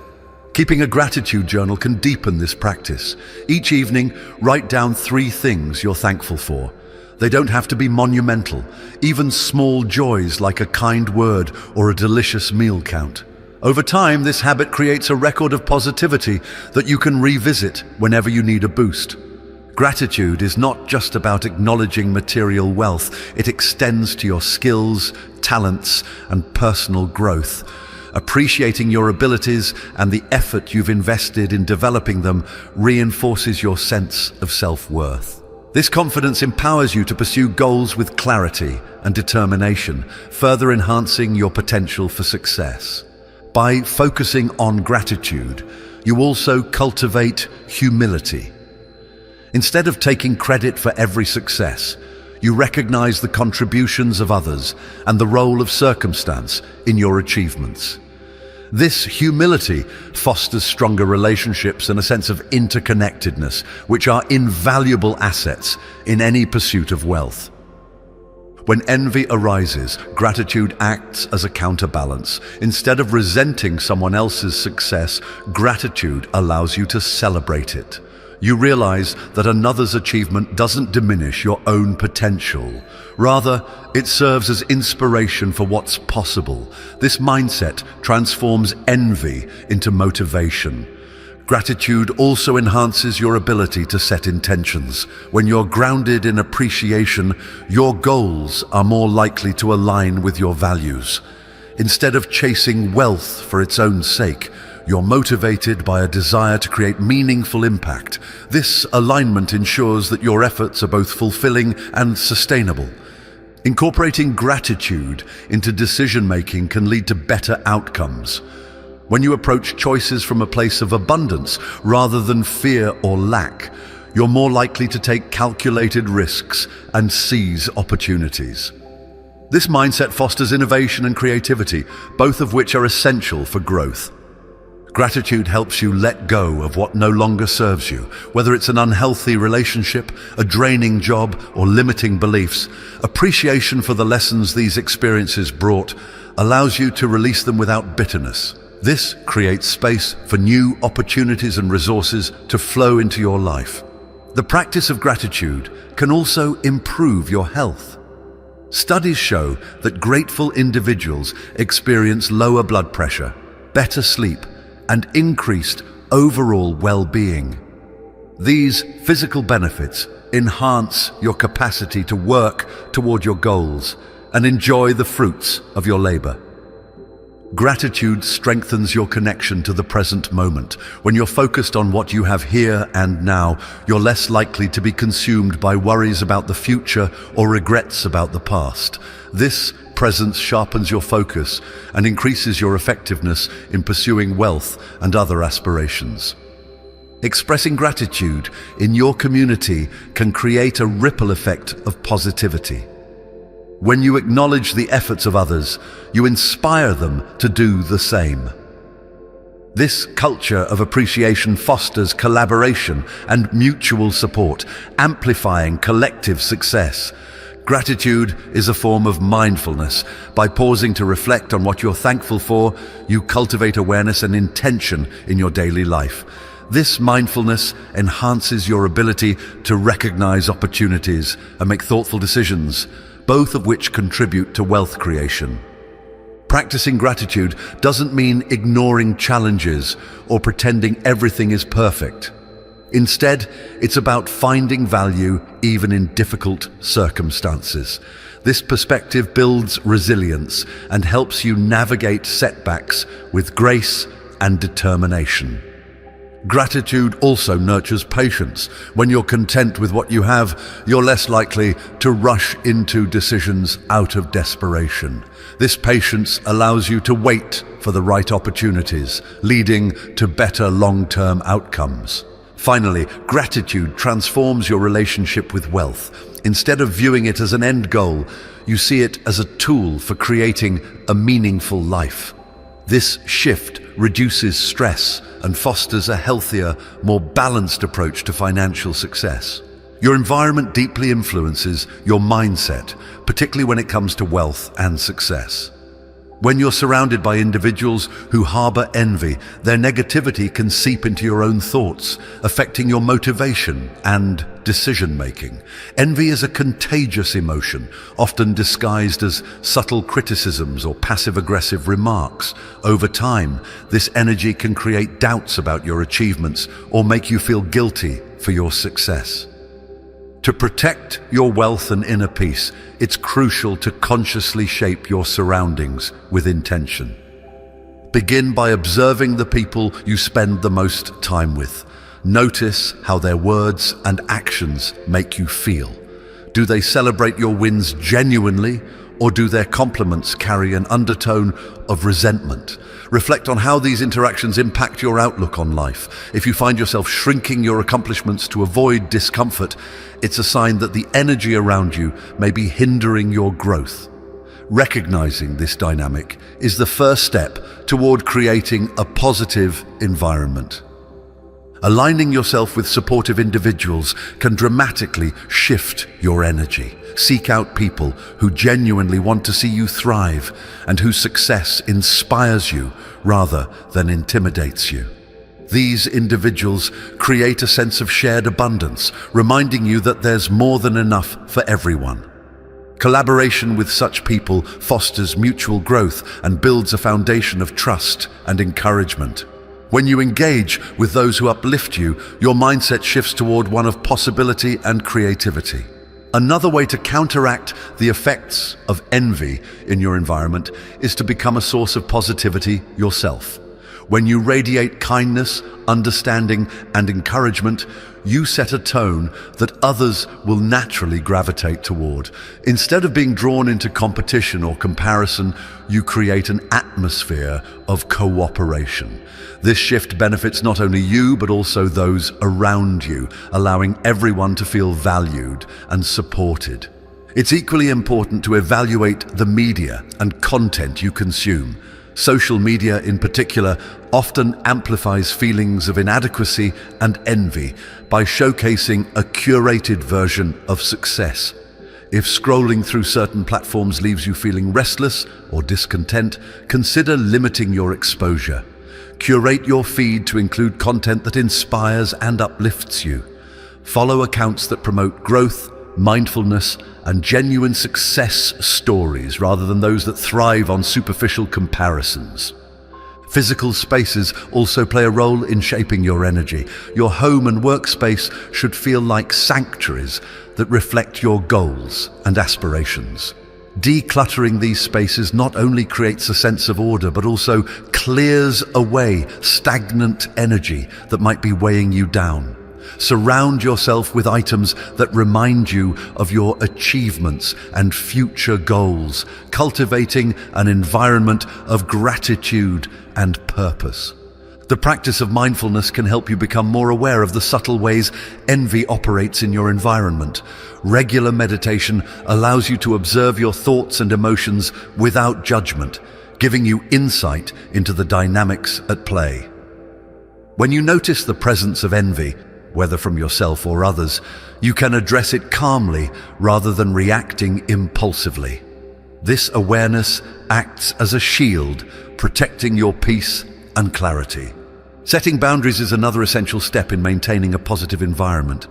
S1: Keeping a gratitude journal can deepen this practice. Each evening, write down 3 things you're thankful for. They don't have to be monumental. Even small joys like a kind word or a delicious meal count. Over time, this habit creates a record of positivity that you can revisit whenever you need a boost. Gratitude is not just about acknowledging material wealth. It extends to your skills, talents, and personal growth. Appreciating your abilities and the effort you've invested in developing them reinforces your sense of self-worth. This confidence empowers you to pursue goals with clarity and determination, further enhancing your potential for success. By focusing on gratitude, you also cultivate humility. Instead of taking credit for every success, you recognize the contributions of others and the role of circumstance in your achievements. This humility fosters stronger relationships and a sense of interconnectedness, which are invaluable assets in any pursuit of wealth. When envy arises, gratitude acts as a counterbalance. Instead of resenting someone else's success, gratitude allows you to celebrate it. You realize that another's achievement doesn't diminish your own potential. Rather, it serves as inspiration for what's possible. This mindset transforms envy into motivation. Gratitude also enhances your ability to set intentions. When you're grounded in appreciation, your goals are more likely to align with your values. Instead of chasing wealth for its own sake, you're motivated by a desire to create meaningful impact. This alignment ensures that your efforts are both fulfilling and sustainable. Incorporating gratitude into decision-making can lead to better outcomes. When you approach choices from a place of abundance rather than fear or lack, you're more likely to take calculated risks and seize opportunities. This mindset fosters innovation and creativity, both of which are essential for growth. Gratitude helps you let go of what no longer serves you, whether it's an unhealthy relationship, a draining job, or limiting beliefs. Appreciation for the lessons these experiences brought allows you to release them without bitterness. This creates space for new opportunities and resources to flow into your life. The practice of gratitude can also improve your health. Studies show that grateful individuals experience lower blood pressure, better sleep, and increased overall well-being. These physical benefits enhance your capacity to work toward your goals and enjoy the fruits of your labor. Gratitude strengthens your connection to the present moment. When you're focused on what you have here and now, you're less likely to be consumed by worries about the future or regrets about the past. This presence sharpens your focus and increases your effectiveness in pursuing wealth and other aspirations. Expressing gratitude in your community can create a ripple effect of positivity. When you acknowledge the efforts of others, you inspire them to do the same. This culture of appreciation fosters collaboration and mutual support, amplifying collective success. Gratitude is a form of mindfulness. By pausing to reflect on what you're thankful for, you cultivate awareness and intention in your daily life. This mindfulness enhances your ability to recognize opportunities and make thoughtful decisions, both of which contribute to wealth creation. Practicing gratitude doesn't mean ignoring challenges or pretending everything is perfect. Instead, it's about finding value even in difficult circumstances. This perspective builds resilience and helps you navigate setbacks with grace and determination. Gratitude also nurtures patience. When you're content with what you have, you're less likely to rush into decisions out of desperation. This patience allows you to wait for the right opportunities, leading to better long-term outcomes. Finally, gratitude transforms your relationship with wealth. Instead of viewing it as an end goal, you see it as a tool for creating a meaningful life. This shift reduces stress and fosters a healthier, more balanced approach to financial success. Your environment deeply influences your mindset, particularly when it comes to wealth and success. When you're surrounded by individuals who harbor envy, their negativity can seep into your own thoughts, affecting your motivation and decision-making. Envy is a contagious emotion, often disguised as subtle criticisms or passive-aggressive remarks. Over time, this energy can create doubts about your achievements or make you feel guilty for your success. To protect your wealth and inner peace, it's crucial to consciously shape your surroundings with intention. Begin by observing the people you spend the most time with. Notice how their words and actions make you feel. Do they celebrate your wins genuinely, or do their compliments carry an undertone of resentment? Reflect on how these interactions impact your outlook on life. If you find yourself shrinking your accomplishments to avoid discomfort, it's a sign that the energy around you may be hindering your growth. Recognizing this dynamic is the first step toward creating a positive environment. Aligning yourself with supportive individuals can dramatically shift your energy. Seek out people who genuinely want to see you thrive and whose success inspires you rather than intimidates you. These individuals create a sense of shared abundance, reminding you that there's more than enough for everyone. Collaboration with such people fosters mutual growth and builds a foundation of trust and encouragement. When you engage with those who uplift you, your mindset shifts toward one of possibility and creativity. Another way to counteract the effects of envy in your environment is to become a source of positivity yourself. When you radiate kindness, understanding, and encouragement, you set a tone that others will naturally gravitate toward. Instead of being drawn into competition or comparison, you create an atmosphere of cooperation. This shift benefits not only you, but also those around you, allowing everyone to feel valued and supported. It's equally important to evaluate the media and content you consume. Social media, in particular, often amplifies feelings of inadequacy and envy by showcasing a curated version of success. If scrolling through certain platforms leaves you feeling restless or discontent, consider limiting your exposure. Curate your feed to include content that inspires and uplifts you. Follow accounts that promote growth, mindfulness, and genuine success stories rather than those that thrive on superficial comparisons. Physical spaces also play a role in shaping your energy. Your home and workspace should feel like sanctuaries that reflect your goals and aspirations. Decluttering these spaces not only creates a sense of order, but also clears away stagnant energy that might be weighing you down. Surround yourself with items that remind you of your achievements and future goals, cultivating an environment of gratitude and purpose. The practice of mindfulness can help you become more aware of the subtle ways envy operates in your environment. Regular meditation allows you to observe your thoughts and emotions without judgment, giving you insight into the dynamics at play. When you notice the presence of envy, whether from yourself or others, you can address it calmly rather than reacting impulsively. This awareness acts as a shield, protecting your peace and clarity. Setting boundaries is another essential step in maintaining a positive environment.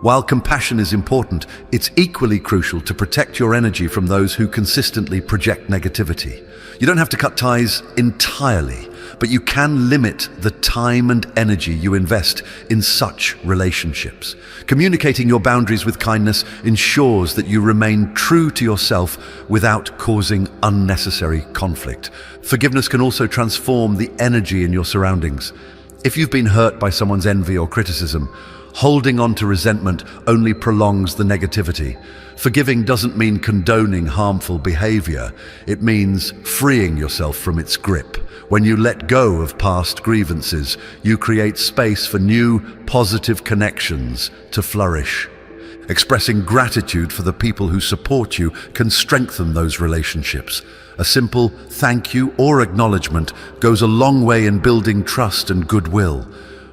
S1: While compassion is important, it's equally crucial to protect your energy from those who consistently project negativity. You don't have to cut ties entirely, but you can limit the time and energy you invest in such relationships. Communicating your boundaries with kindness ensures that you remain true to yourself without causing unnecessary conflict. Forgiveness can also transform the energy in your surroundings. If you've been hurt by someone's envy or criticism, holding on to resentment only prolongs the negativity. Forgiving doesn't mean condoning harmful behavior. It means freeing yourself from its grip. When you let go of past grievances, you create space for new, positive connections to flourish. Expressing gratitude for the people who support you can strengthen those relationships. A simple thank you or acknowledgement goes a long way in building trust and goodwill.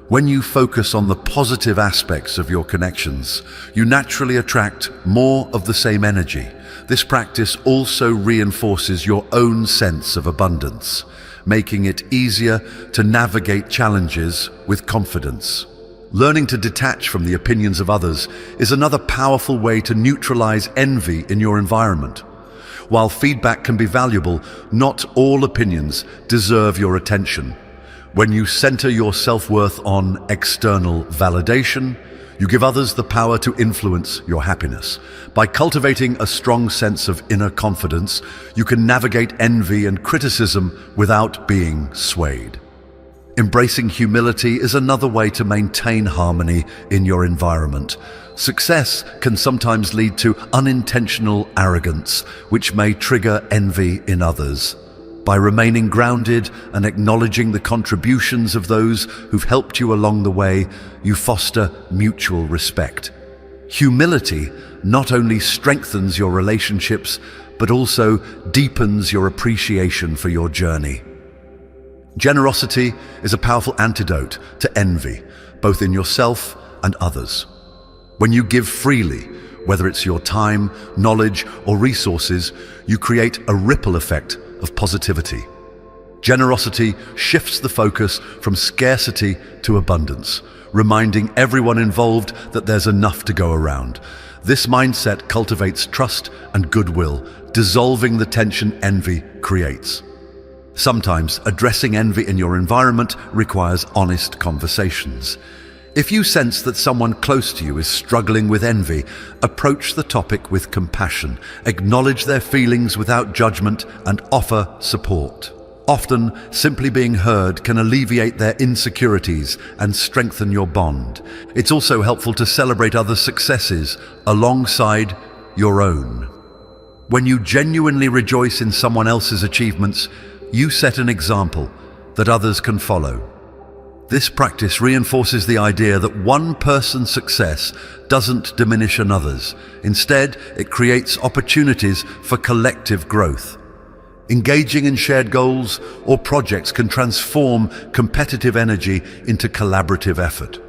S1: When you focus on the positive aspects of your connections, you naturally attract more of the same energy. This practice also reinforces your own sense of abundance, making it easier to navigate challenges with confidence. Learning to detach from the opinions of others is another powerful way to neutralize envy in your environment. While feedback can be valuable, not all opinions deserve your attention. When you center your self-worth on external validation, you give others the power to influence your happiness. By cultivating a strong sense of inner confidence, you can navigate envy and criticism without being swayed. Embracing humility is another way to maintain harmony in your environment. Success can sometimes lead to unintentional arrogance, which may trigger envy in others. By remaining grounded and acknowledging the contributions of those who've helped you along the way, you foster mutual respect. Humility not only strengthens your relationships, but also deepens your appreciation for your journey. Generosity is a powerful antidote to envy, both in yourself and others. When you give freely, whether it's your time, knowledge, or resources, you create a ripple effect of positivity. Generosity shifts the focus from scarcity to abundance, reminding everyone involved that there's enough to go around. This mindset cultivates trust and goodwill, dissolving the tension envy creates. Sometimes addressing envy in your environment requires honest conversations. If you sense that someone close to you is struggling with envy, approach the topic with compassion, acknowledge their feelings without judgment, and offer support. Often, simply being heard can alleviate their insecurities and strengthen your bond. It's also helpful to celebrate others' successes alongside your own. When you genuinely rejoice in someone else's achievements, you set an example that others can follow. This practice reinforces the idea that one person's success doesn't diminish another's. Instead, it creates opportunities for collective growth. Engaging in shared goals or projects can transform competitive energy into collaborative effort.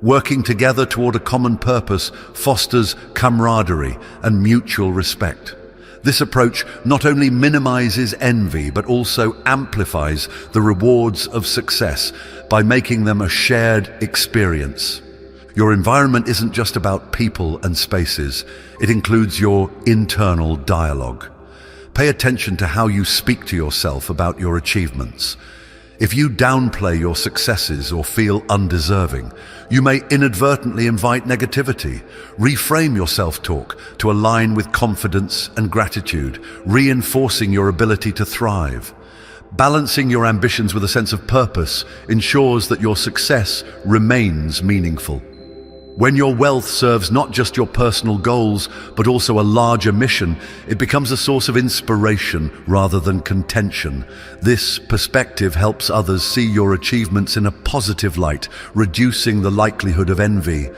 S1: Working together toward a common purpose fosters camaraderie and mutual respect. This approach not only minimizes envy, but also amplifies the rewards of success by making them a shared experience. Your environment isn't just about people and spaces, it includes your internal dialogue. Pay attention to how you speak to yourself about your achievements. If you downplay your successes or feel undeserving, you may inadvertently invite negativity. Reframe your self-talk to align with confidence and gratitude, reinforcing your ability to thrive. Balancing your ambitions with a sense of purpose ensures that your success remains meaningful. When your wealth serves not just your personal goals, but also a larger mission, it becomes a source of inspiration rather than contention. This perspective helps others see your achievements in a positive light, reducing the likelihood of envy.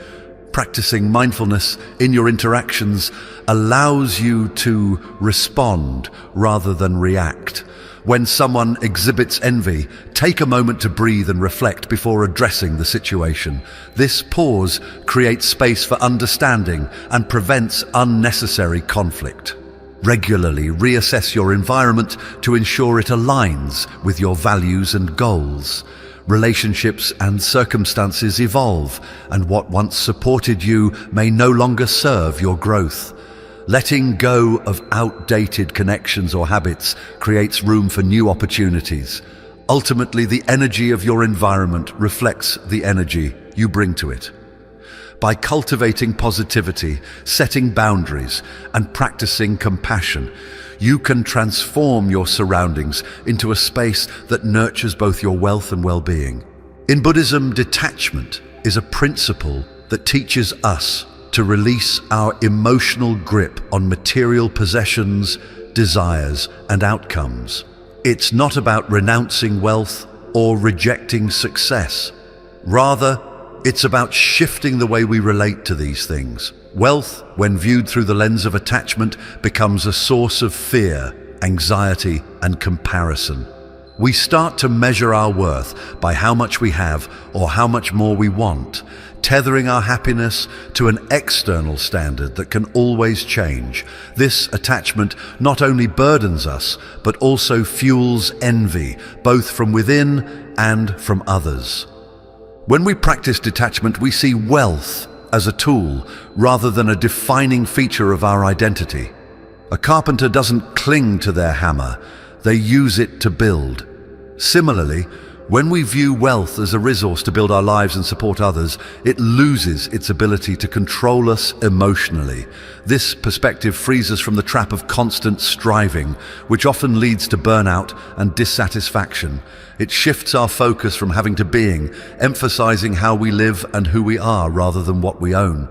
S1: Practicing mindfulness in your interactions allows you to respond rather than react. When someone exhibits envy, take a moment to breathe and reflect before addressing the situation. This pause creates space for understanding and prevents unnecessary conflict. Regularly reassess your environment to ensure it aligns with your values and goals. Relationships and circumstances evolve, and what once supported you may no longer serve your growth. Letting go of outdated connections or habits creates room for new opportunities. Ultimately, the energy of your environment reflects the energy you bring to it. By cultivating positivity, setting boundaries, and practicing compassion, you can transform your surroundings into a space that nurtures both your wealth and well-being. In Buddhism, detachment is a principle that teaches us to release our emotional grip on material possessions, desires, and outcomes. It's not about renouncing wealth or rejecting success. Rather, it's about shifting the way we relate to these things. Wealth, when viewed through the lens of attachment, becomes a source of fear, anxiety, and comparison. We start to measure our worth by how much we have or how much more we want, tethering our happiness to an external standard that can always change. This attachment not only burdens us, but also fuels envy, both from within and from others. When we practice detachment, we see wealth as a tool rather than a defining feature of our identity. A carpenter doesn't cling to their hammer, they use it to build. Similarly, when we view wealth as a resource to build our lives and support others, it loses its ability to control us emotionally. This perspective frees us from the trap of constant striving, which often leads to burnout and dissatisfaction. It shifts our focus from having to being, emphasizing how we live and who we are rather than what we own.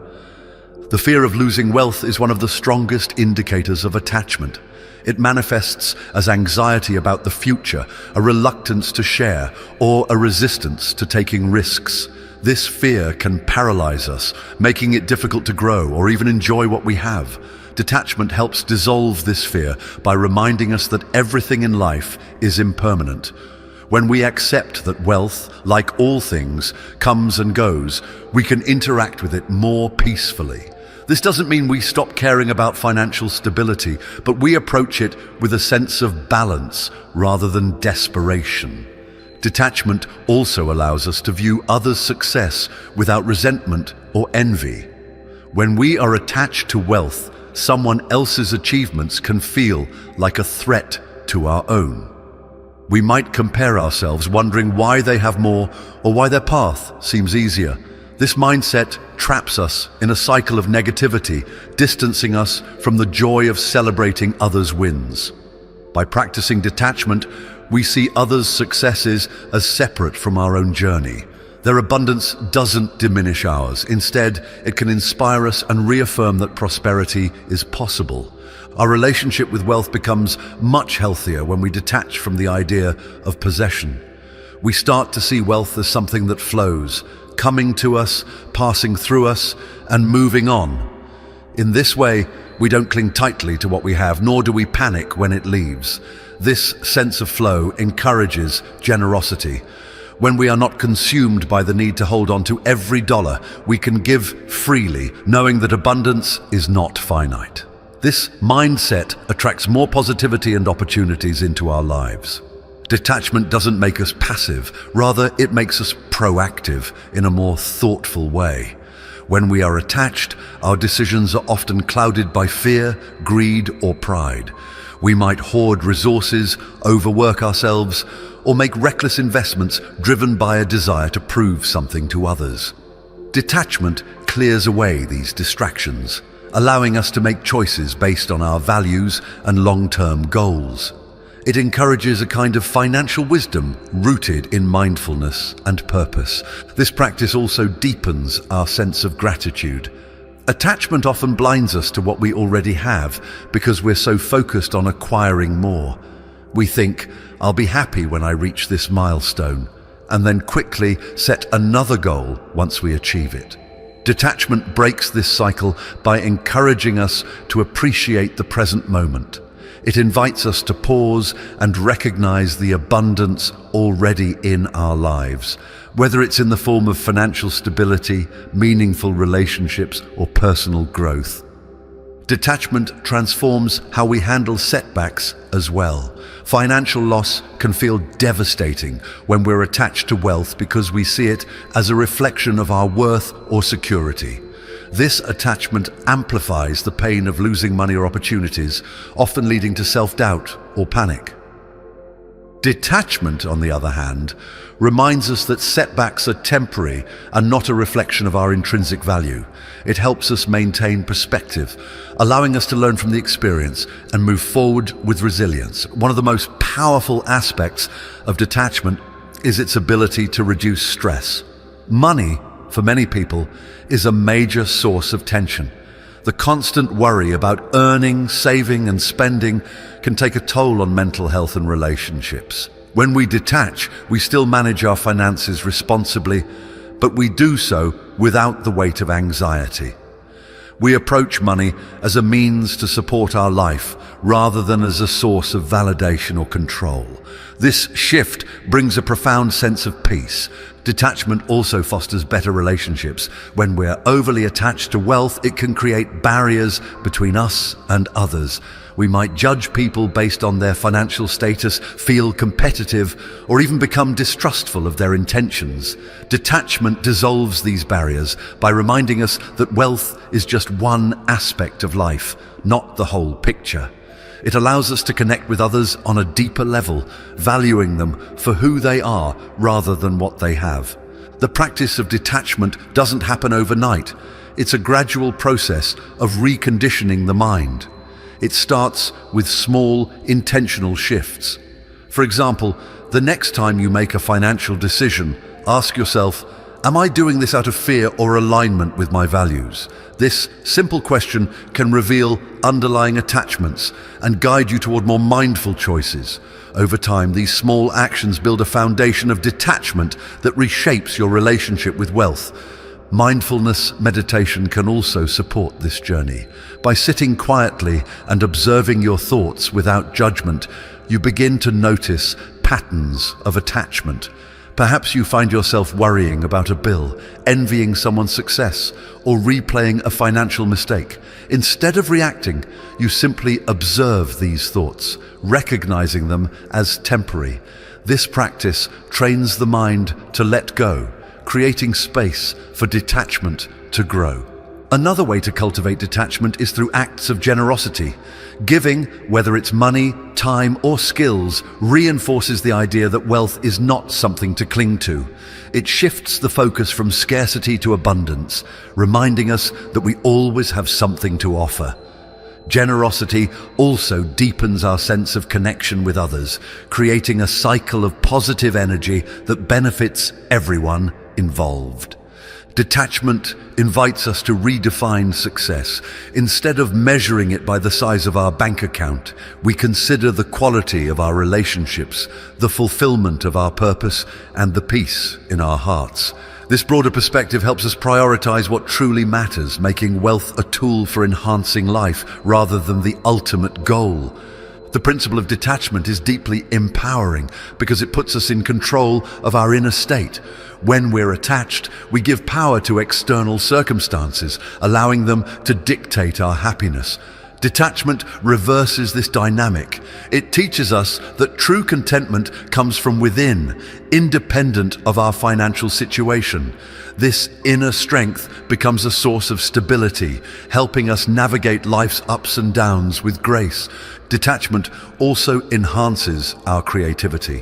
S1: The fear of losing wealth is one of the strongest indicators of attachment. It manifests as anxiety about the future, a reluctance to share, or a resistance to taking risks. This fear can paralyze us, making it difficult to grow or even enjoy what we have. Detachment helps dissolve this fear by reminding us that everything in life is impermanent. When we accept that wealth, like all things, comes and goes, we can interact with it more peacefully. This doesn't mean we stop caring about financial stability, but we approach it with a sense of balance rather than desperation. Detachment also allows us to view others' success without resentment or envy. When we are attached to wealth, someone else's achievements can feel like a threat to our own. We might compare ourselves, wondering why they have more or why their path seems easier. This mindset traps us in a cycle of negativity, distancing us from the joy of celebrating others' wins. By practicing detachment, we see others' successes as separate from our own journey. Their abundance doesn't diminish ours. Instead, it can inspire us and reaffirm that prosperity is possible. Our relationship with wealth becomes much healthier when we detach from the idea of possession. We start to see wealth as something that flows, coming to us, passing through us, and moving on. In this way, we don't cling tightly to what we have, nor do we panic when it leaves. This sense of flow encourages generosity. When we are not consumed by the need to hold on to every dollar, we can give freely, knowing that abundance is not finite. This mindset attracts more positivity and opportunities into our lives. Detachment doesn't make us passive, rather it makes us proactive in a more thoughtful way. When we are attached, our decisions are often clouded by fear, greed, or pride. We might hoard resources, overwork ourselves, or make reckless investments driven by a desire to prove something to others. Detachment clears away these distractions, allowing us to make choices based on our values and long-term goals. It encourages a kind of financial wisdom rooted in mindfulness and purpose. This practice also deepens our sense of gratitude. Attachment often blinds us to what we already have because we're so focused on acquiring more. We think, I'll be happy when I reach this milestone, and then quickly set another goal once we achieve it. Detachment breaks this cycle by encouraging us to appreciate the present moment. It invites us to pause and recognize the abundance already in our lives, whether it's in the form of financial stability, meaningful relationships, or personal growth. Detachment transforms how we handle setbacks as well. Financial loss can feel devastating when we're attached to wealth because we see it as a reflection of our worth or security. This attachment amplifies the pain of losing money or opportunities, often leading to self-doubt or panic. Detachment, on the other hand, reminds us that setbacks are temporary and not a reflection of our intrinsic value. It helps us maintain perspective, allowing us to learn from the experience and move forward with resilience. One of the most powerful aspects of detachment is its ability to reduce stress. Money, for many people, is a major source of tension. The constant worry about earning, saving, and spending can take a toll on mental health and relationships. When we detach, we still manage our finances responsibly, but we do so without the weight of anxiety. We approach money as a means to support our life rather than as a source of validation or control. This shift brings a profound sense of peace. Detachment also fosters better relationships. When we're overly attached to wealth, it can create barriers between us and others. We might judge people based on their financial status, feel competitive, or even become distrustful of their intentions. Detachment dissolves these barriers by reminding us that wealth is just one aspect of life, not the whole picture. It allows us to connect with others on a deeper level, valuing them for who they are rather than what they have. The practice of detachment doesn't happen overnight. It's a gradual process of reconditioning the mind. It starts with small, intentional shifts. For example, the next time you make a financial decision, ask yourself, am I doing this out of fear or alignment with my values? This simple question can reveal underlying attachments and guide you toward more mindful choices. Over time, these small actions build a foundation of detachment that reshapes your relationship with wealth. Mindfulness meditation can also support this journey. By sitting quietly and observing your thoughts without judgment, you begin to notice patterns of attachment. Perhaps you find yourself worrying about a bill, envying someone's success, or replaying a financial mistake. Instead of reacting, you simply observe these thoughts, recognizing them as temporary. This practice trains the mind to let go, creating space for detachment to grow. Another way to cultivate detachment is through acts of generosity. Giving, whether it's money, time, or skills, reinforces the idea that wealth is not something to cling to. It shifts the focus from scarcity to abundance, reminding us that we always have something to offer. Generosity also deepens our sense of connection with others, creating a cycle of positive energy that benefits everyone involved. Detachment invites us to redefine success. Instead of measuring it by the size of our bank account, we consider the quality of our relationships, the fulfillment of our purpose, and the peace in our hearts. This broader perspective helps us prioritize what truly matters, making wealth a tool for enhancing life rather than the ultimate goal. The principle of detachment is deeply empowering because it puts us in control of our inner state. When we're attached, we give power to external circumstances, allowing them to dictate our happiness. Detachment reverses this dynamic. It teaches us that true contentment comes from within, independent of our financial situation. This inner strength becomes a source of stability, helping us navigate life's ups and downs with grace. Detachment also enhances our creativity.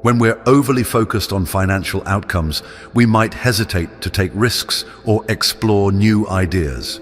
S1: When we're overly focused on financial outcomes, we might hesitate to take risks or explore new ideas.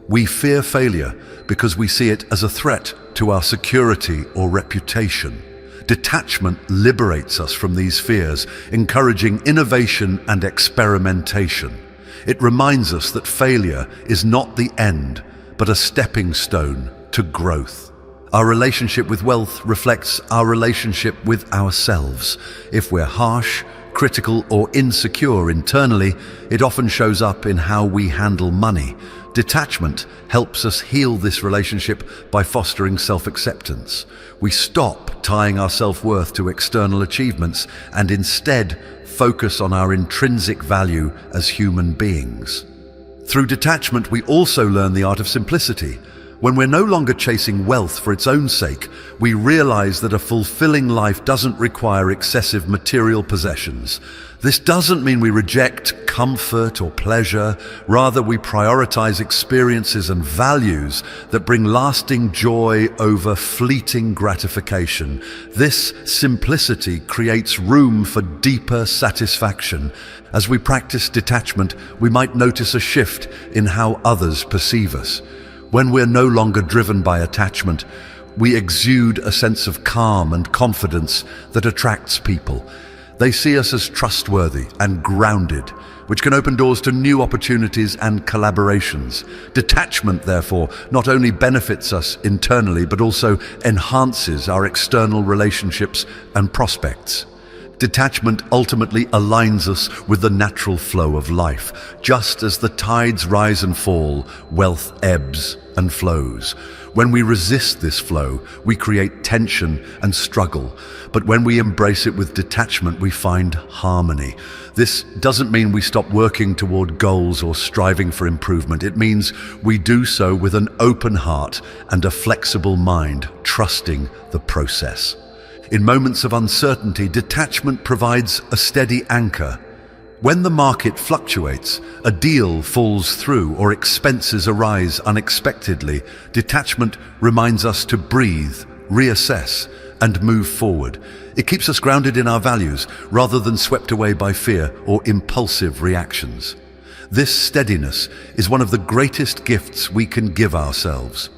S1: We fear failure because we see it as a threat to our security or reputation. Detachment liberates us from these fears, encouraging innovation and experimentation. It reminds us that failure is not the end, but a stepping stone to growth. Our relationship with wealth reflects our relationship with ourselves. If we're harsh, critical, or insecure internally, it often shows up in how we handle money. Detachment helps us heal this relationship by fostering self-acceptance. We stop tying our self-worth to external achievements and instead focus on our intrinsic value as human beings. Through detachment, we also learn the art of simplicity. When we're no longer chasing wealth for its own sake, we realize that a fulfilling life doesn't require excessive material possessions. This doesn't mean we reject comfort or pleasure. Rather, we prioritize experiences and values that bring lasting joy over fleeting gratification. This simplicity creates room for deeper satisfaction. As we practice detachment, we might notice a shift in how others perceive us. When we're no longer driven by attachment, we exude a sense of calm and confidence that attracts people. They see us as trustworthy and grounded, which can open doors to new opportunities and collaborations. Detachment, therefore, not only benefits us internally, but also enhances our external relationships and prospects. Detachment ultimately aligns us with the natural flow of life. Just as the tides rise and fall, wealth ebbs and flows. When we resist this flow, we create tension and struggle. But when we embrace it with detachment, we find harmony. This doesn't mean we stop working toward goals or striving for improvement. It means we do so with an open heart and a flexible mind, trusting the process. In moments of uncertainty, detachment provides a steady anchor. When the market fluctuates, a deal falls through, or expenses arise unexpectedly, detachment reminds us to breathe, reassess, and move forward. It keeps us grounded in our values rather than swept away by fear or impulsive reactions. This steadiness is one of the greatest gifts we can give ourselves.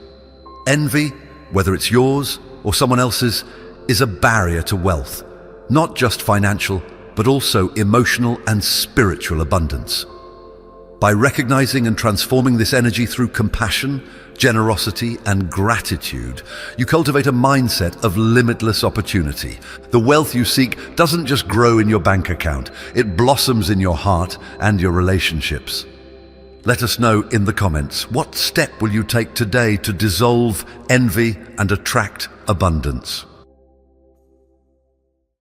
S1: Envy, whether it's yours or someone else's, is a barrier to wealth, not just financial, but also emotional and spiritual abundance. By recognizing and transforming this energy through compassion, generosity, and gratitude, you cultivate a mindset of limitless opportunity. The wealth you seek doesn't just grow in your bank account, it blossoms in your heart and your relationships. Let us know in the comments, what step will you take today to dissolve envy and attract abundance?